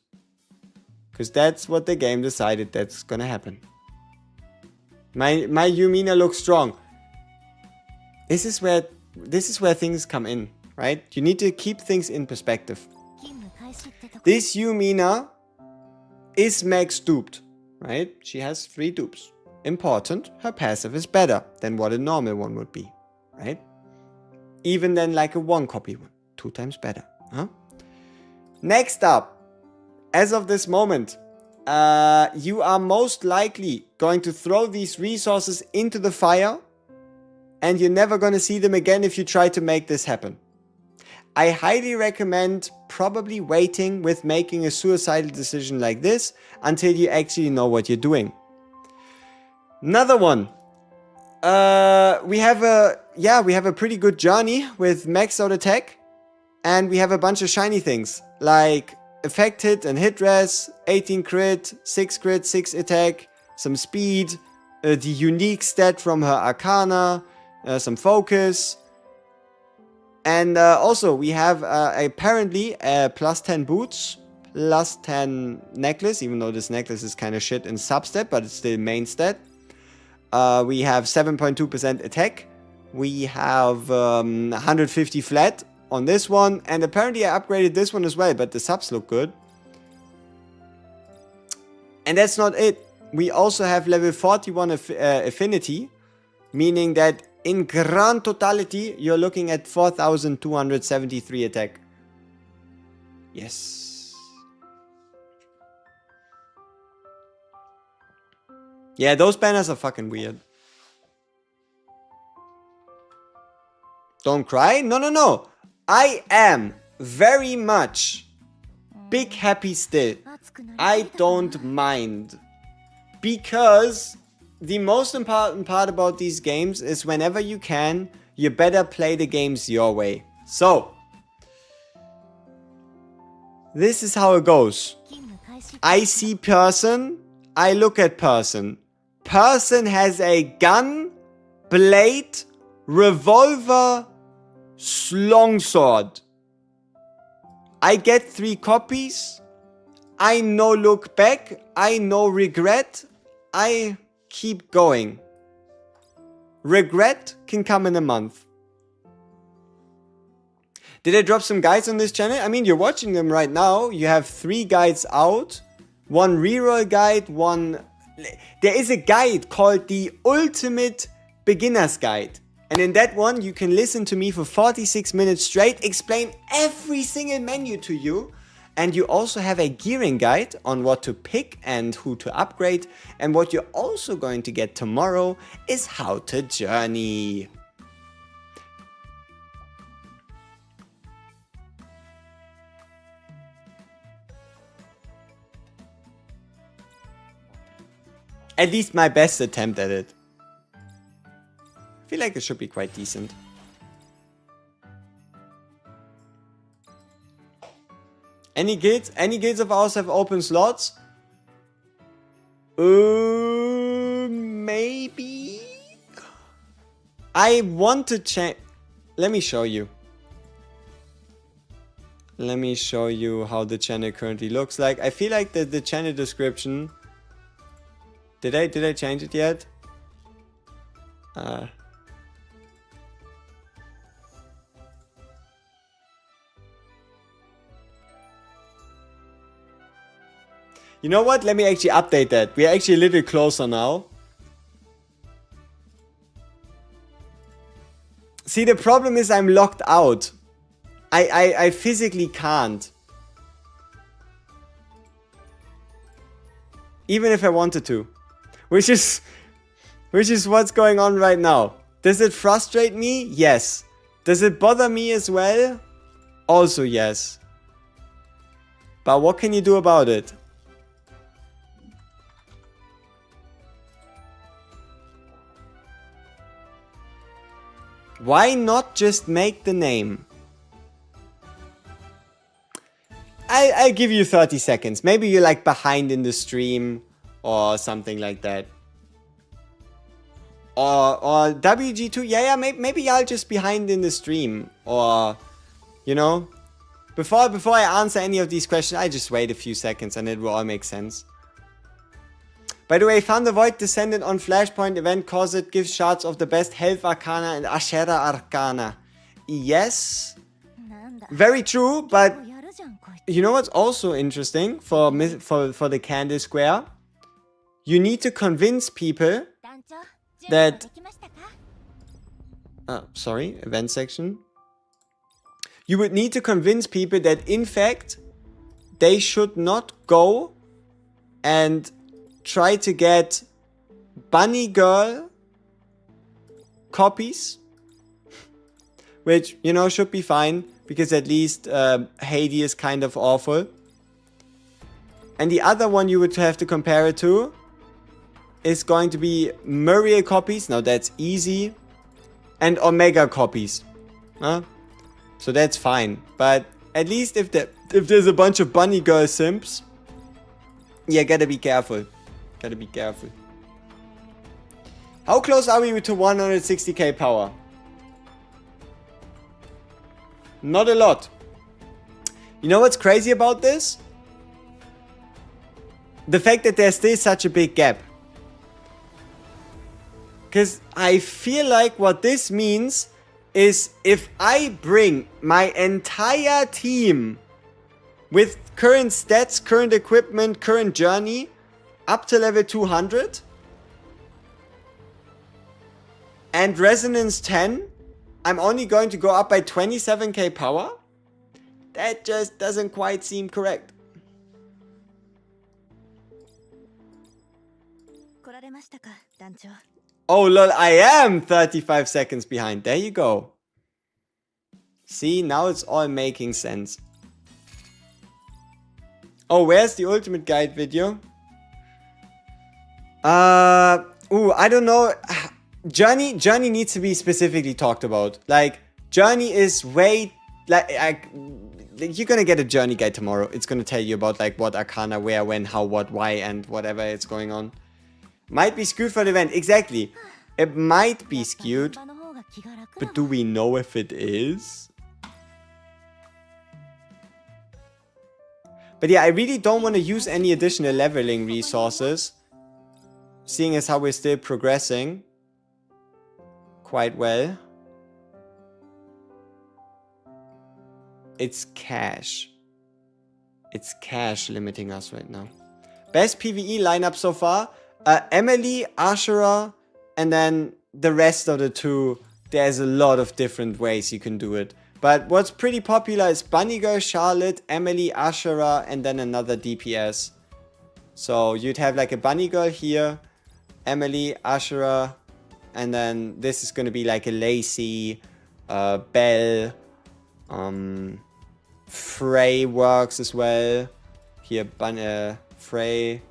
Because that's what the game decided that's gonna happen. My Yumina looks strong. This is where things come in, right? You need to keep things in perspective. This Yumina is max duped, right? She has 3 dupes. Important, her passive is better than what a normal one would be, right? Even than like a 1 copy one. 2 times better, huh? Next up, as of this moment, you are most likely going to throw these resources into the fire, and you're never going to see them again if you try to make this happen. I highly recommend probably waiting with making a suicidal decision like this until you actually know what you're doing. Another one. We have a pretty good journey with maxed out attack, and we have a bunch of shiny things like effect hit and hit res, 18 crit, 6 attack, some speed, the unique stat from her Arcana, some focus. And also we have apparently plus 10 boots, plus 10 necklace, even though this necklace is kind of shit in substat, but it's still main stat. We have 7.2% attack. We have 150 flat on this one, and apparently I upgraded this one as well, but the subs look good. And that's not it. We also have level 41 affinity, meaning that in grand totality, you're looking at 4,273 attack. Yes. Yeah, those banners are fucking weird. Don't cry? No, no, no. I am very much big happy still. I don't mind. Because the most important part about these games is whenever you can, you better play the games your way. So, this is how it goes. I see person, I look at person. Person has a gun, blade, revolver, longsword. I get 3 copies. I no look back. I no regret. I keep going. Regret can come in a month. Did I drop some guides on this channel? I mean, you're watching them right now. You have 3 guides out. 1 reroll guide, 1... There is a guide called the Ultimate Beginner's Guide. And in that one, you can listen to me for 46 minutes straight, explain every single menu to you. And you also have a gearing guide on what to pick and who to upgrade. And what you're also going to get tomorrow is how to journey. At least my best attempt at it. I feel like it should be quite decent. Any guilds? Any guilds of ours have open slots? Maybe? I want to check. Let me show you. Let me show you how the channel currently looks like. I feel like the channel description... Did I change it yet? You know what? Let me actually update that. We're actually a little closer now. See, the problem is I'm locked out. I physically can't. Even if I wanted to. Which is what's going on right now. Does it frustrate me? Yes. Does it bother me as well? Also yes. But what can you do about it? Why not just make the name? I'll give you 30 seconds. Maybe you're like behind in the stream or something like that. Or WG2, yeah, maybe y'all just behind in the stream. Or, you know, before I answer any of these questions, I just wait a few seconds and it will all make sense. By the way, Thunder Void Descendant on Flashpoint event cause it gives shards of the best health Arcana and Ashera Arcana. Yes, very true, but you know what's also interesting for the Candle Square? You need to convince people that... sorry, event section. You would need to convince people that in fact, they should not go and try to get Bunny Girl copies, which, you know, should be fine, because at least Hades is kind of awful. And the other one you would have to compare it to is going to be Muriel copies, now that's easy, and Omega copies. So that's fine, but at least if there's a bunch of Bunny Girl simps, yeah, gotta be careful. Gotta be careful. How close are we to 160k power? Not a lot. You know what's crazy about this? The fact that there's still such a big gap. Because I feel like what this means is if I bring my entire team with current stats, current equipment, current journey up to level 200 and Resonance 10, I'm only going to go up by 27k power? That just doesn't quite seem correct. Oh lol, I am 35 seconds behind. There you go. See, now it's all making sense. Oh, where's the ultimate guide video? I don't know. Journey needs to be specifically talked about. Like, Journey is way, like you're gonna get a Journey guide tomorrow. It's gonna tell you about like what Arcana, where, when, how, what, why, and whatever it's going on. Might be skewed for the event. Exactly. It might be skewed. But do we know if it is? But yeah, I really don't want to use any additional leveling resources. Seeing as how we're still progressing quite well. It's cash. It's cash limiting us right now. Best PvE lineup so far. Emily, Ashura, and then the rest of the two. There's a lot of different ways you can do it. But what's pretty popular is Bunny Girl, Charlotte, Emily, Ashura, and then another DPS. So you'd have like a Bunny Girl here, Emily, Ashura, and then this is going to be like a Lacey, Belle, Frey works as well. Here, Frey.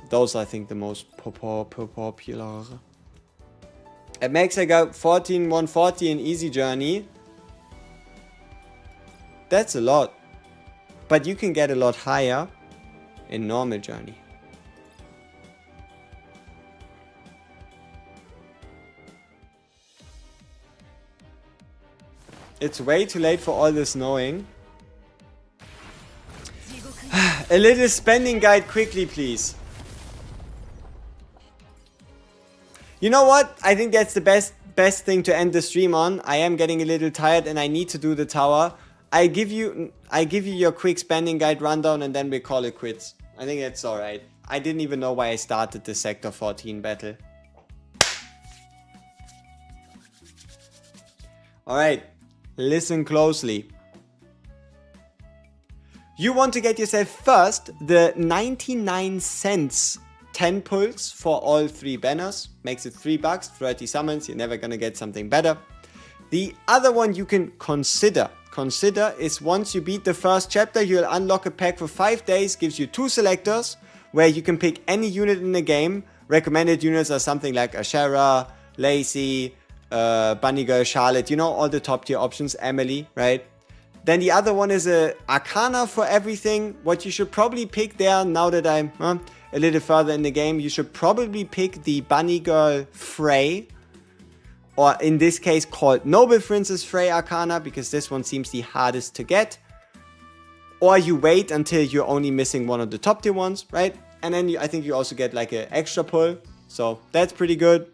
Those are, I think, the most popular. At max I got 14,140 in easy journey. That's a lot. But you can get a lot higher in normal journey. It's way too late for all this knowing. A little spending guide quickly, please. You know what? I think that's the best thing to end the stream on. I am getting a little tired and I need to do the tower. I give you your quick spending guide rundown and then we call it quits. I think that's alright. I didn't even know why I started the Sector 14 battle. Alright. Listen closely. You want to get yourself first the 99 cents 10 pulls for all 3 banners. Makes it $3, 30 summons. You're never gonna get something better. The other one you can consider is once you beat the first chapter, you'll unlock a pack for 5 days. Gives you 2 selectors where you can pick any unit in the game. Recommended units are something like Ashera, Lacey, Bunny Girl, Charlotte. You know, all the top tier options. Emily, right? Then the other one is a Arcana for everything. What you should probably pick there, now that I'm a little further in the game, you should probably pick the Bunny Girl Frey. Or in this case called Noble Princess Frey Arcana, because this one seems the hardest to get. Or you wait until you're only missing one of the top tier ones, right? And then I think you also get like an extra pull. So that's pretty good.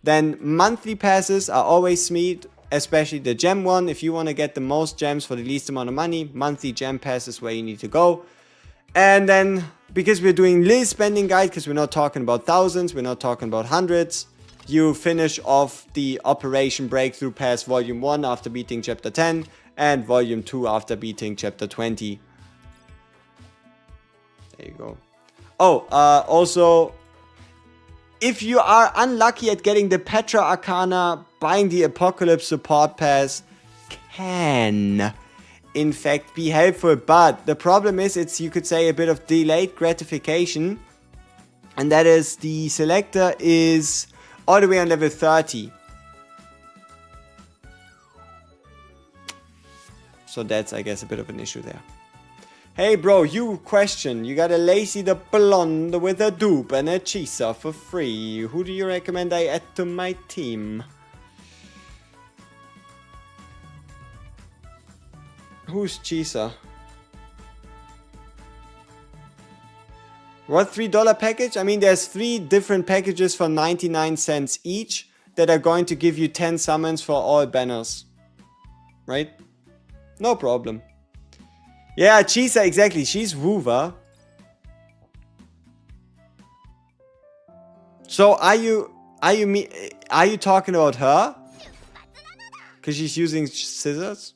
Then monthly passes are always sweet. Especially the gem one. If you want to get the most gems for the least amount of money, monthly gem pass is where you need to go. And then, because we're doing little spending guide, because we're not talking about thousands, we're not talking about hundreds, you finish off the Operation Breakthrough Pass Volume 1 after beating Chapter 10, and Volume 2 after beating Chapter 20. There you go. Oh, also, if you are unlucky at getting the Petra Arcana, buying the Apocalypse Support Pass can, in fact, be helpful. But the problem is, it's, you could say, a bit of delayed gratification. And that is, the selector is all the way on level 30. So that's, I guess, a bit of an issue there. Hey bro, you question. You got a Lacey the Blonde with a dupe and a Chisa for free. Who do you recommend I add to my team? Who's Chisa? What $3 package? I mean, there's 3 different packages for 99 cents each that are going to give you 10 summons for all banners. Right? No problem. Yeah, Chisa, exactly. She's Woover. So are you talking about her? Because she's using scissors?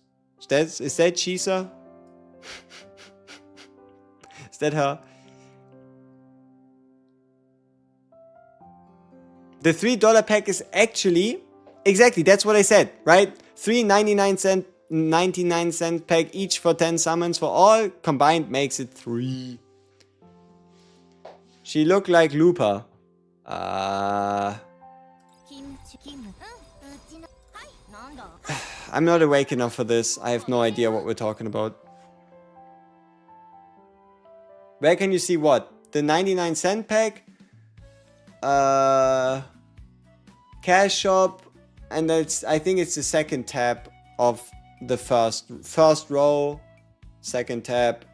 Is that Chisa? Is that her? The $3 pack is actually, exactly, that's what I said, right? 3.99 pack each for 10 summons for all, combined makes it 3. She looked like Looper. I'm not awake enough for this. I have no idea what we're talking about. Where can you see what? The 99-cent pack? Cash shop. And that's, I think it's the second tab of the first row. Second tab.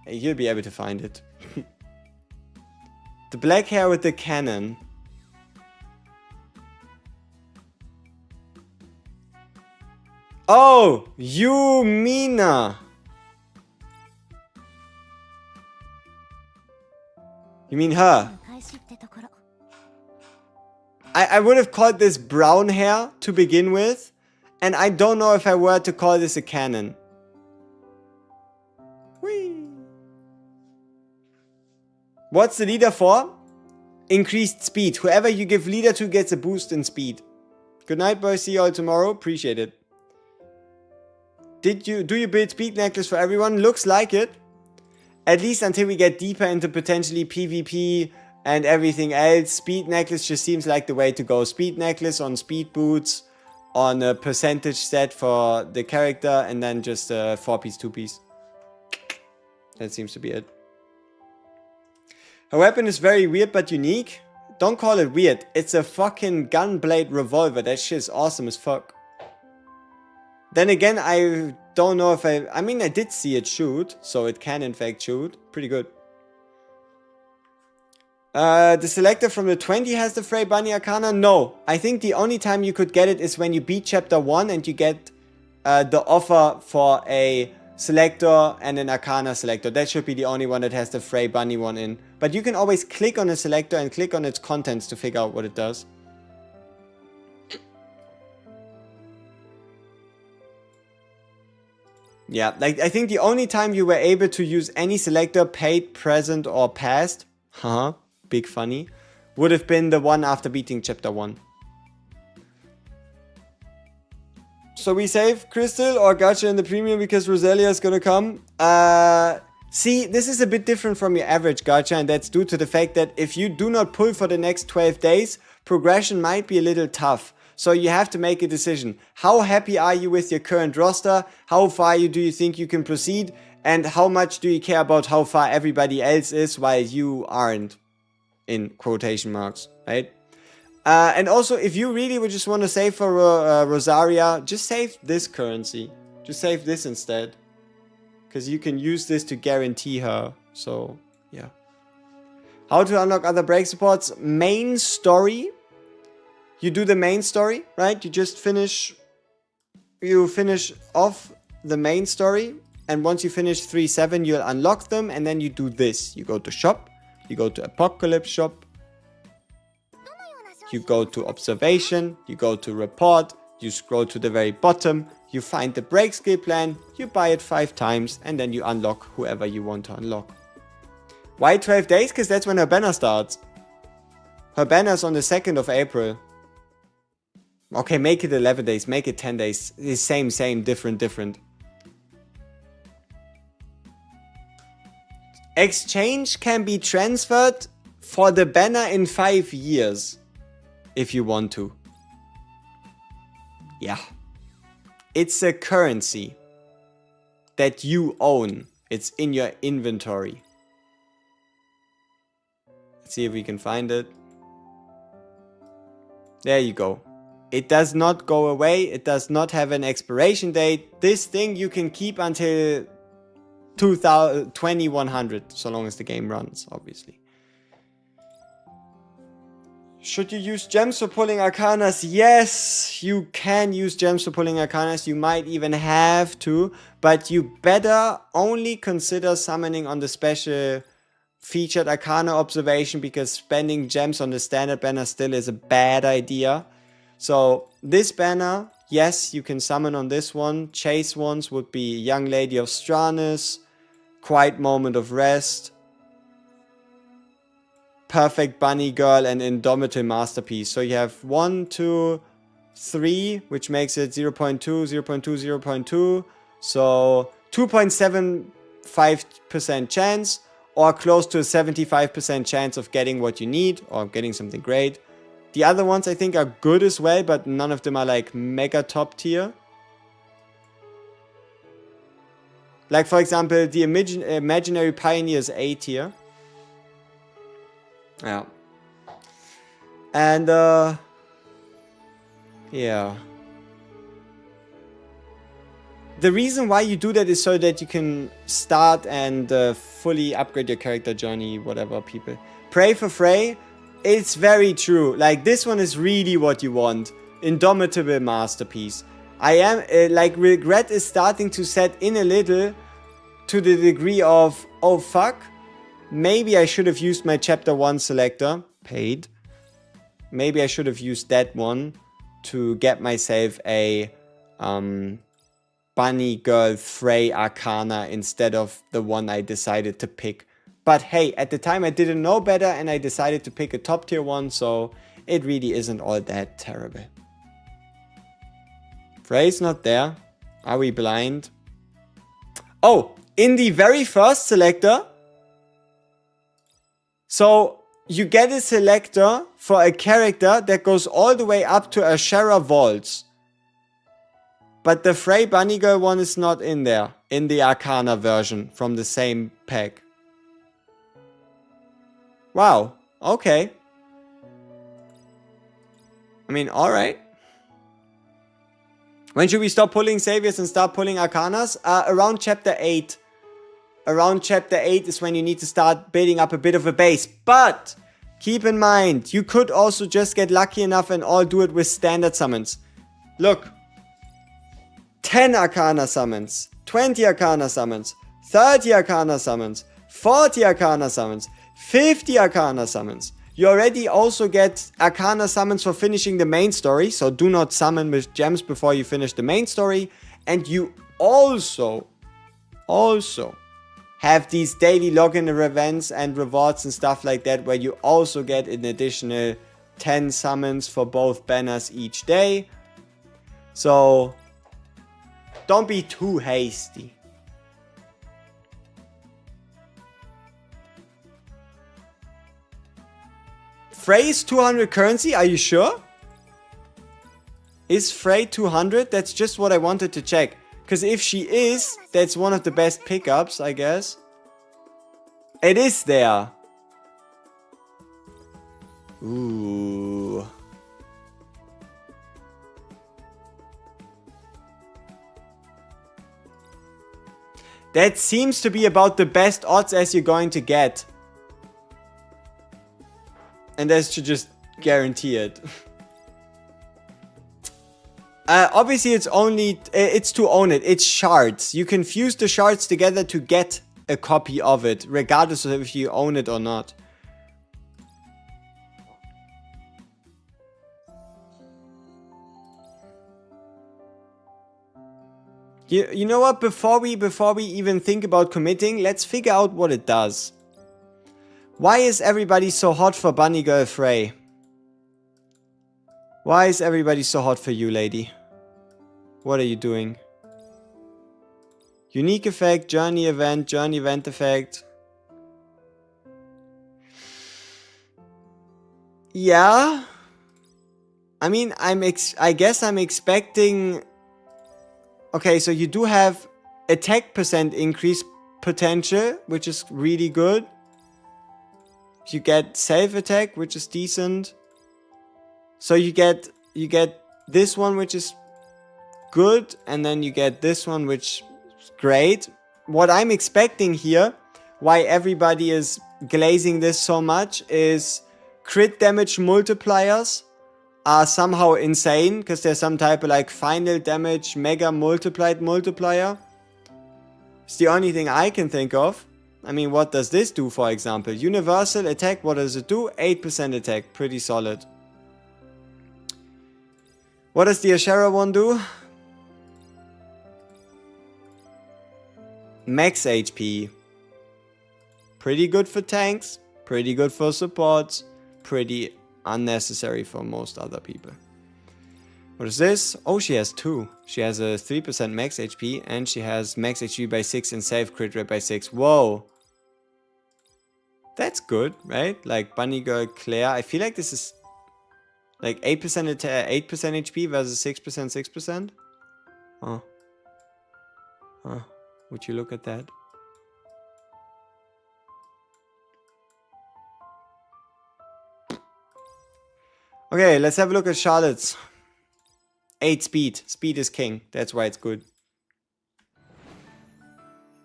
You'll be able to find it. The black hair with the cannon. Oh, Yumina. You mean her? I would have called this brown hair to begin with, and I don't know if I were to call this a cannon. Whee. What's the leader for? Increased speed. Whoever you give leader to gets a boost in speed. Good night, boys. See you all tomorrow. Appreciate it. Do you build speed necklace for everyone? Looks like it. At least until we get deeper into potentially PvP and everything else. Speed necklace just seems like the way to go. Speed necklace on speed boots, on a percentage set for the character, and then just a 4-piece, 2-piece. That seems to be it. Her weapon is very weird but unique. Don't call it weird. It's a fucking gunblade revolver. That shit is awesome as fuck. Then again, I don't know if I mean, I did see it shoot, so it can in fact shoot. Pretty good. The selector from the 20 has the Frey Bunny Arcana? No. I think the only time you could get it is when you beat chapter 1 and you get the offer for a selector and an Arcana selector. That should be the only one that has the Frey Bunny one in. But you can always click on a selector and click on its contents to figure out what it does. Yeah, like I think the only time you were able to use any selector, paid, present, or past, big funny, would have been the one after beating chapter 1. So we save Crystal or Gacha in the premium because Rosalia is gonna come. See, this is a bit different from your average Gacha, and that's due to the fact that if you do not pull for the next 12 days, progression might be a little tough. So you have to make a decision. How happy are you with your current roster? How far do you think you can proceed? And how much do you care about how far everybody else is while you aren't? In quotation marks, right? And also, if you really would just want to save for Rosaria, just save this currency. Just save this instead. Because you can use this to guarantee her. So, yeah. How to unlock other break supports? Main story. You do the main story, right? You just finish off the main story, and once you finish 3-7, you'll unlock them, and then you do this. You go to shop, you go to Apocalypse shop, you go to observation, you go to report, you scroll to the very bottom, you find the break skill plan, you buy it 5 times, and then you unlock whoever you want to unlock. Why 12 days? Because that's when her banner starts. Her banner is on the 2nd of April. Okay, make it 11 days, make it 10 days. It's same, different. Exchange can be transferred for the banner in 5 years. If you want to. Yeah. It's a currency that you own. It's in your inventory. Let's see if we can find it. There you go. It does not go away. It does not have an expiration date. This thing you can keep until 2100, so long as the game runs, obviously. Should you use gems for pulling arcanas? Yes, you can use gems for pulling arcanas. You might even have to, but you better only consider summoning on the special featured arcana observation, because spending gems on the standard banner still is a bad idea. So this banner, yes, you can summon on this one. Chase ones would be Young Lady of Stranus, Quiet Moment of Rest, perfect bunny girl and indomitable masterpiece. So you have 1, 2, 3, which makes it 0.2, 0.2, 0.2. So 2.75% chance, or close to a 75% chance of getting what you need, or getting something great. The other ones I think are good as well, but none of them are like mega top tier. Like for example, the Imaginary Pioneer is A tier. Yeah. And yeah. The reason why you do that is so that you can start and fully upgrade your character journey, whatever people. Pray for Frey. It's very true. Like, this one is really what you want. Indomitable masterpiece. I am, like, regret is starting to set in a little to the degree of, oh fuck, maybe I should have used my chapter 1 selector, paid. Maybe I should have used that one to get myself a, Bunny Girl Frey Arcana instead of the one I decided to pick. But hey, at the time I didn't know better and I decided to pick a top tier one, so it really isn't all that terrible. Frey's not there. Are we blind? Oh, in the very first selector. So you get a selector for a character that goes all the way up to Ashera Vaults. But the Frey Bunny Girl one is not in there, in the Arcana version from the same pack. Wow, okay. I mean, alright. When should we stop pulling Saviors and start pulling Arcanas? Around chapter 8. Around chapter 8 is when you need to start building up a bit of a base. But, keep in mind, you could also just get lucky enough and all do it with standard summons. Look. 10 Arcana summons, 20 Arcana summons, 30 Arcana summons, 40 Arcana summons, 50 Arcana summons. You already also get Arcana summons for finishing the main story, so do not summon with gems before you finish the main story. And you also have these daily login events and rewards and stuff like that, where you also get an additional 10 summons for both banners each day. So don't be too hasty. Frey is 200 currency, are you sure? Is Frey 200? That's just what I wanted to check. Because if she is, that's one of the best pickups, I guess. It is there. Ooh. That seems to be about the best odds as you're going to get. And that's to just guarantee it. Obviously it's to own it. It's shards. You can fuse the shards together to get a copy of it, regardless of if you own it or not. You know what, before we even think about committing, let's figure out what it does. Why is everybody so hot for Bunny Girl Frey? Why is everybody so hot for you, lady? What are you doing? Unique effect, journey event effect. Yeah. I mean, I guess I'm expecting... Okay, so you do have attack percent increase potential, which is really good. You get self attack, which is decent. So you get this one, which is good, and then you get this one, which is great. What I'm expecting here, why everybody is glazing this so much, is crit damage multipliers are somehow insane, because there's some type of like final damage mega multiplied multiplier. It's the only thing I can think of. I mean, what does this do, for example? Universal attack, what does it do? 8% attack, pretty solid. What does the Ashera one do? Max HP. Pretty good for tanks. Pretty good for support. Pretty unnecessary for most other people. What is this? Oh, she has 2. She has a 3% max HP and she has max HP by 6 and save crit rate by 6. Whoa. That's good, right? Like Bunny Girl Claire. I feel like this is like 8% 8% HP versus 6% 6%. Oh. Huh. Would you look at that? Okay, let's have a look at Charlotte's. 8 speed. Speed is king. That's why it's good.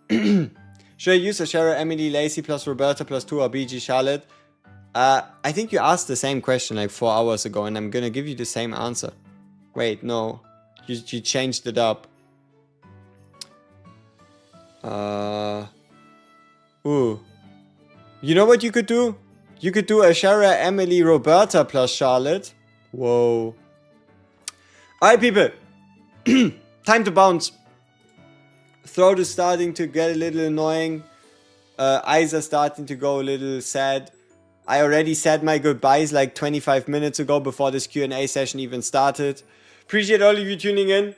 Should I use Ashera, Emily, Lacey plus Roberta plus 2 or BG Charlotte? I think you asked the same question like 4 hours ago and I'm gonna give you the same answer. Wait, no. You changed it up. Ooh. You know what you could do? You could do Ashera, Emily, Roberta plus Charlotte. Whoa. Alright, people. Time to bounce. Throat is starting to get a little annoying. Eyes are starting to go a little sad. I already said my goodbyes like 25 minutes ago before this Q&A session even started. Appreciate all of you tuning in.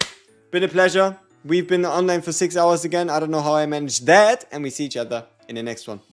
Been a pleasure. We've been online for 6 hours again. I don't know how I managed that. And we see each other in the next one.